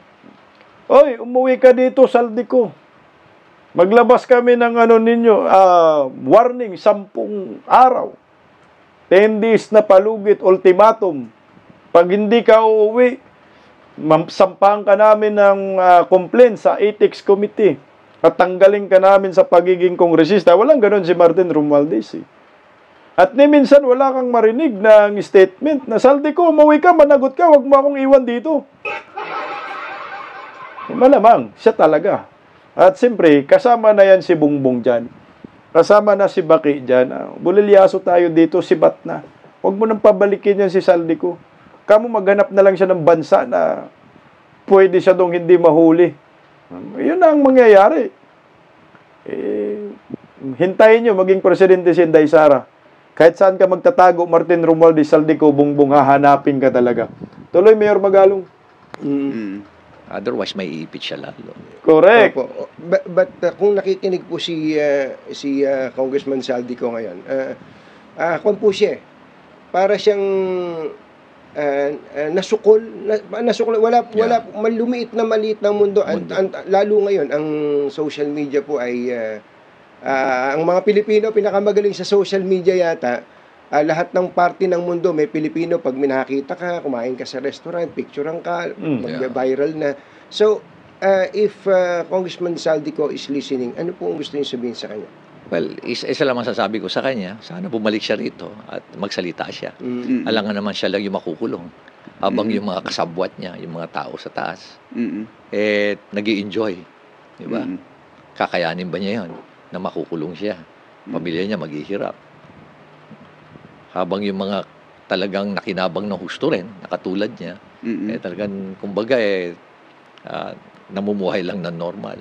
oy, umuwi ka dito, Saldico. Maglabas kami ng warning, 10 araw. 10 days na palugit, ultimatum. Pag hindi ka uuwi, sampahan ka namin ng complaint sa Ethics Committee. At tanggalin ka namin sa pagiging kongresista. Walang ganun si Martin Romualdez. At ni minsan wala kang marinig ng statement na, Saldico, umuwi ka, managot ka, wag mo akong iwan dito. Malamang, siya talaga. At siyempre, kasama na yan si Bongbong dyan. Kasama na si Baki dyan. Bulilyaso tayo dito, sibat na. Huwag mo nang pabalikin yan si Saldico. Kamu maghanap na lang siya ng bansa na pwede siya dong hindi mahuli. Yun na ang mangyayari. Hintayin nyo maging presidente si Inday Sara. Kahit saan ka magtatago, Martin Romualdez, Saldico, Bongbong, hahanapin ka talaga. Tuloy, Mayor Magalong. Otherwise, may iipit siya lalo. Correct. Opo. But kung nakikinig po si Congressman Saldico ngayon, kung po siya, para siyang nasukol, wala malumiit na maliit ng mundo. Lalo ngayon, ang social media po ay ang mga Pilipino pinakamagaling sa social media yata. Lahat ng party ng mundo may Pilipino. Pag minakita ka, kumain ka sa restaurant, picturean ka, mag-viral na. So, if Congressman Saldico is listening, ano po ang gusto niyo sabihin sa kanya? Well, isa lang masasabi ko sa kanya, sana bumalik siya rito at magsalita siya. Alangan naman siya lang yung makukulong. Habang yung mga kasabwat niya, yung mga tao sa taas, nag-i-enjoy. Diba? Kakayanin ba niya yun? Na makukulong siya. Pamilya niya maghihirap. Habang yung mga talagang nakinabang ng husto rin, nakatulad niya, talagang, kumbaga, namumuhay lang na normal.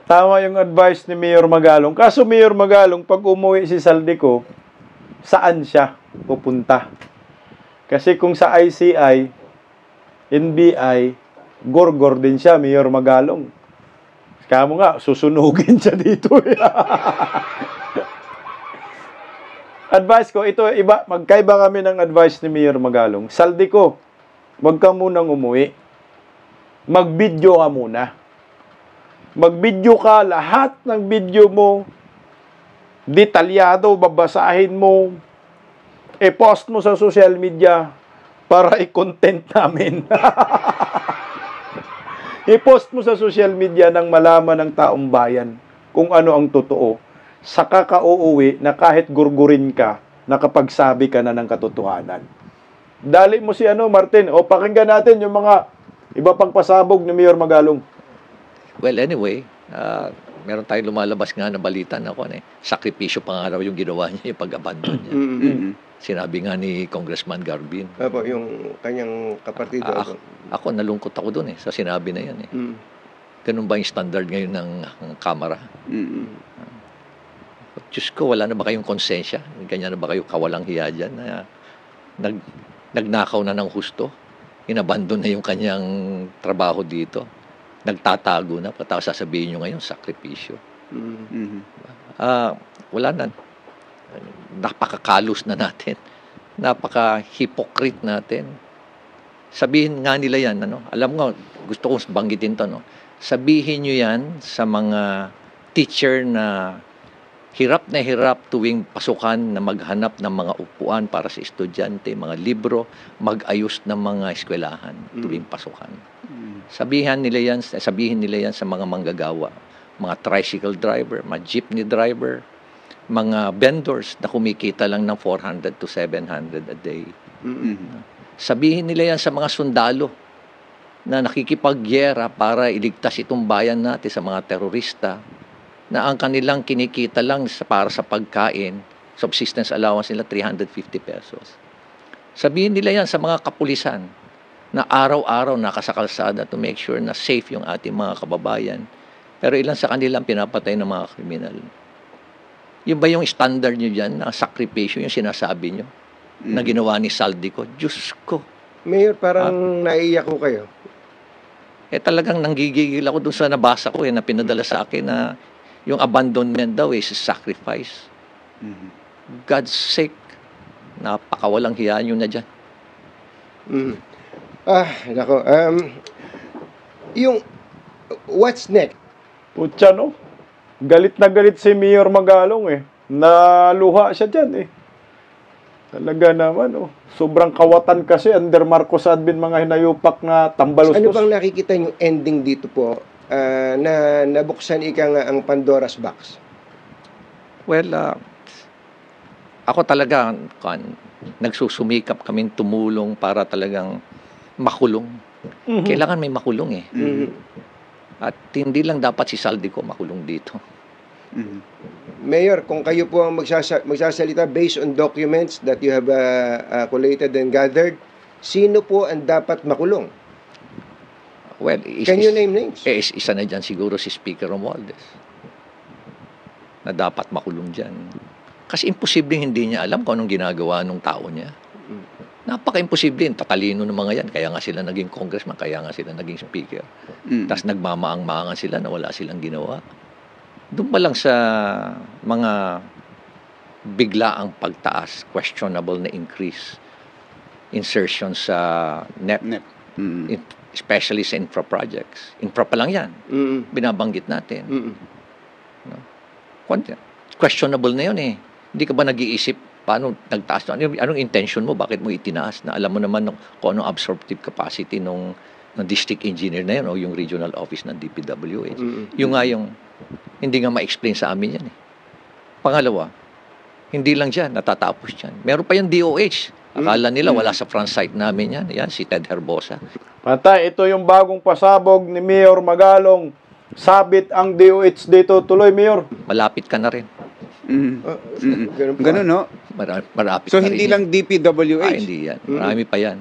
Tama yung advice ni Mayor Magalong. Kaso Mayor Magalong, pag umuwi si Saldico, saan siya pupunta? Kasi kung sa ICI, NBI, gorgor din siya, Mayor Magalong. Kamo nga, susunugin siya dito. Advice ko, ito, magkaiba kami ng advice ni Mayor Magalong. Saldico, wag ka munang umuwi. Mag-video ka muna. Mag-video ka, lahat ng video mo, detalyado, babasahin mo, i-post mo sa social media para i-content namin. I-post mo sa social media nang malaman ng taong bayan kung ano ang totoo. Saka ka uuwi na kahit gurgurin ka, nakapagsabi ka na ng katotohanan. Dali mo si Martin, pakinggan natin yung mga iba pang pasabog ni Mayor Magalong. Well, anyway, meron tayong lumalabas nga na balita na sakripisyo pa nga raw yung ginawa niya, yung pag-abandon niya. Sinabi nga ni Congressman Garbin. Opo, yung kanyang kapartido. Ako, nalungkot ako doon sa sinabi na yan. Ganun ba yung standard ngayon ng Kamara? Diyos ko, wala na ba kayong konsensya? Ganyan na ba kayo kawalang hiya dyan na nagnakaw na ng husto? Inabandon na yung kanyang trabaho dito. Nagtatago na, patapos sasabihin nyo ngayon, sakripisyo. Wala na. Napakakalos na natin. Napaka-hypocrite natin. Sabihin nga nila yan, ano? Alam mo, gusto kong banggitin to, no? Sabihin nyo yan sa mga teacher na hirap na hirap tuwing pasukan na maghanap ng mga upuan para sa estudyante, mga libro, mag-ayos ng mga eskwelahan tuwing pasukan. Sabihin nila yan sa mga manggagawa, mga tricycle driver, mga jeepney driver, mga vendors na kumikita lang ng 400 to 700 a day. Sabihin nila yan sa mga sundalo na nakikipagyera para iligtas itong bayan natin sa mga terorista, na ang kanilang kinikita lang para sa pagkain, subsistence allowance nila 350 pesos. Sabihin nila yan sa mga kapulisan na araw-araw nakasakalsada to make sure na safe yung ating mga kababayan. Pero ilan sa kanilang pinapatay ng mga kriminal. Yun ba yung standard nyo dyan na sakripisyo, yung sinasabi nyo, na ginawa ni Saldico? Diyos ko. Mayor, parang naiiyak ko kayo. Talagang nanggigigil ako dun sa nabasa ko na pinadala sa akin na yung abandonment daw is sacrifice. God's sake, napakawalang hiya nyo na dyan. Nako. Yung, what's next? Putya, no? Galit na galit si Mayor Magalong Naluha siya dyan Talaga naman, Sobrang kawatan kasi under Marcos admin mga hinayupak na tambalustos. Ano bang nakikita yung ending dito po na nabuksan nga ang Pandora's box? Well, ako talaga, nagsusumikap kaming tumulong para talagang makulong. Kailangan may makulong At hindi lang dapat si Saldico makulong dito. Mayor, kung kayo po ang magsasalita based on documents that you have collated and gathered, sino po ang dapat makulong? Well, Can you name names? Isa na dyan siguro si Speaker Romualdez na dapat makulong dyan. Kasi imposibleng hindi niya alam kung anong ginagawa ng tao niya. Napaka-imposible. Tatalino ng mga yan. Kaya nga sila naging congressman, kaya nga sila naging speaker. Tapos nagmamaang-maangan sila na wala silang ginawa. Doon pa lang sa mga biglaang pagtaas, questionable na increase, insertion sa NEP. Especially sa infra projects. Infra pa lang yan. Binabanggit natin. No? Questionable na yun Hindi ka ba nag-iisip paano nagtaas? Anong intention mo? Bakit mo itinaas? Na alam mo naman kung anong absorptive capacity ng district engineer na yun o yung regional office ng DPWH. Yung nga yung hindi nga ma-explain sa amin yan Pangalawa, hindi lang dyan, natatapos dyan. Meron pa yung DOH. Akala nila wala sa front site namin yan. Yan, si Ted Herbosa. Patay, ito yung bagong pasabog ni Mayor Magalong. Sabit ang DOH dito. Tuloy, Mayor. Malapit ka na rin. Ganun, no? Marapit So, na hindi rin lang DPWH? hindi yan. Marami pa yan.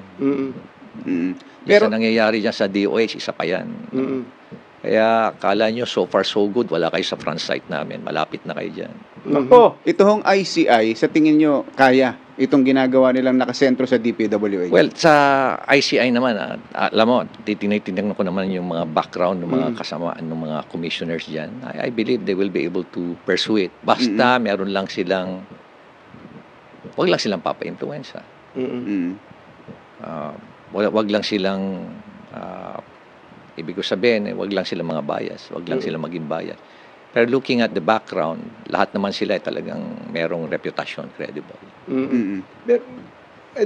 Pero, Sa nangyayari dyan sa DOH, isa pa yan. Kaya, kala nyo, so far so good, wala kayo sa front site namin. Malapit na kayo dyan. Ako. ito hong ICI, sa tingin nyo, kaya itong ginagawa nilang nakasentro sa DPWH? Well, sa ICI naman, alam mo, titingnan ko naman yung mga background ng mga kasamaan ng mga commissioners dyan. I believe they will be able to pursue it. Basta meron lang silang, wag lang silang papa-influensya. Wag lang silang, ibig ko sabihin, wag lang silang mga bias. Wag lang silang maging bias. Pero looking at the background, lahat naman sila talagang merong reputasyon, credible. But,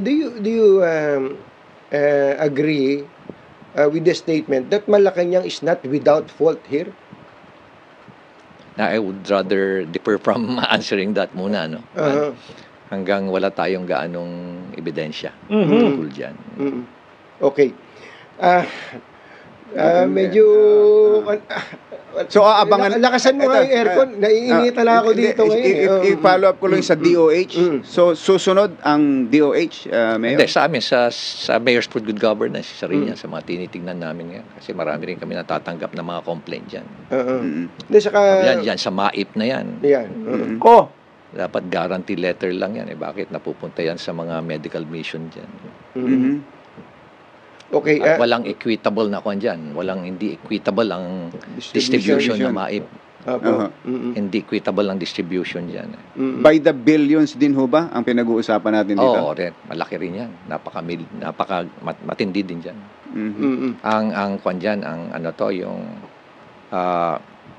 do you agree with the statement that Malacanang is not without fault here? I would rather defer from answering that muna, no? Hanggang wala tayong gaanong ebidensya tungkol dyan. Okay. Medyo so aabangan, lakasan mo nga yung aircon, naiinita na ako dito ngayon. I-follow up ko lang sa DOH. So susunod ang DOH, Mayor? Hindi, sa amin, sa Mayor's for Good Governance, isa rin yan sa mga tinitignan namin ngayon. Kasi marami rin kami natatanggap na mga complaint dyan. Hindi, saka Yan, sa MAIP na yan. yan. Ko. Dapat guarantee letter lang yan. Bakit napupunta yan sa mga medical mission dyan? Okay. At walang equitable na kwan dyan. Walang hindi equitable ang distribution ng MAIP. Opo. Hindi quitable ang distribution dyan. By the billions din ho ba ang pinag-uusapan natin dito? Oo, rin. Malaki rin yan. Matindi din dyan. Ang kwan dyan, ang ano to, yung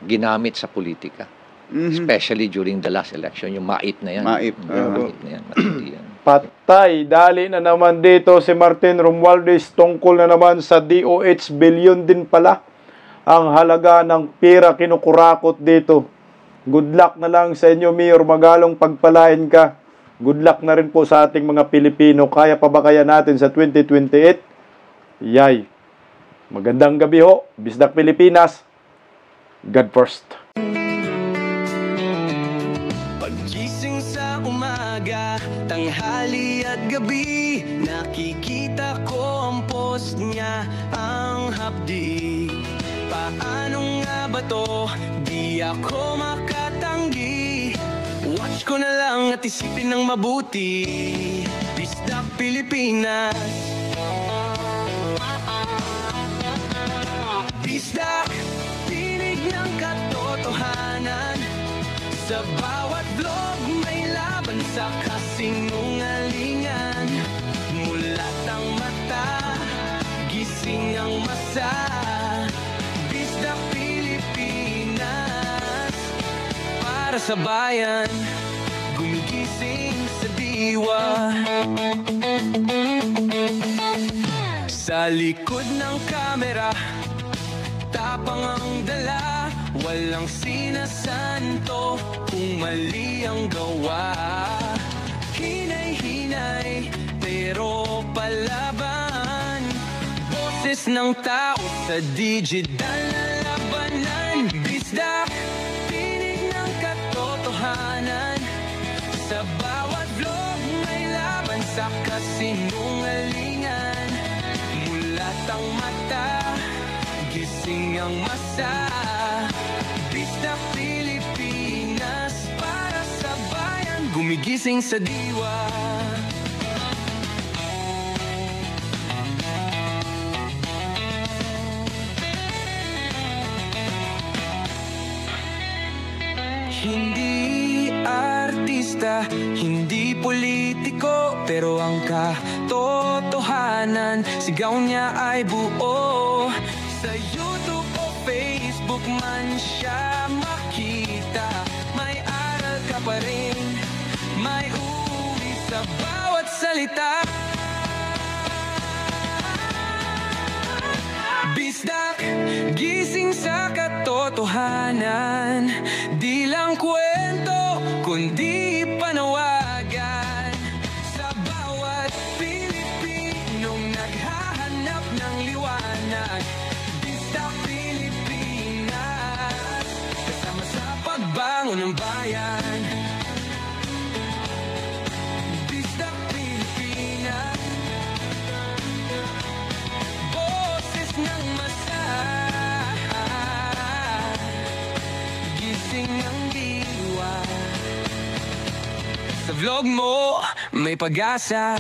ginamit sa politika. Especially during the last election, yung MAIP na yan. MAIP. MAIP na yan. Matindi yan. Patay, dali na naman dito si Martin Romualdez tungkol na naman sa DOH billion din pala ang halaga ng pera kinukurakot dito. Good luck na lang sa inyo, Mayor Magalong, pagpalain ka. Good luck na rin po sa ating mga Pilipino. Kaya pa ba kaya natin sa 2028? Yay! Magandang gabi ho, Bisdak Pilipinas. God first. Paggising sa umaga, tanghali at gabi, nakikita ko ang post niya, ang hapdi. Paano nga ba to? Di ako makatanggi. Watch ko na lang at isipin ng mabuti. Bisdak Pilipinas. Bisdak, tinig ng katotohanan. Sa bawat vlog may laban sa kasinungalingan. Mulat ang mata, gising ang masa. Bisdak Pilipinas, para sa bayan, gumigising sa diwa. Sa likod ng kamera, tapang ang dala, walang sinasanto kung mali ang gawa. Hinay-hinay, pero palaban. Boses ng tao sa digital na labanan. Bisdak, tinig ng katotohanan. Sa bawat vlog may laban sa kasinungalingan. Mulat ang mata, gising ang masa. Bisdak Pilipinas, para sa bayan, gumigising sa diwa. Hindi artista, hindi politiko, pero ang katotohanan, sigaw niya ay buo. Sa YouTube o Facebook man siya makita, may aral ka pa rin, may uwi sa bawat salita. Bisdak, gising sa katotohanan. Di lang kwento, kundi panawagan. Sa bawat Pilipinong naghahanap ng liwanag. Bisdak Pilipinas, kasama sa pagbangon ng bayan. Bisdak Pilipinas, boses ng masa, gising ang diwa. Sa vlog mo, may pag-asa.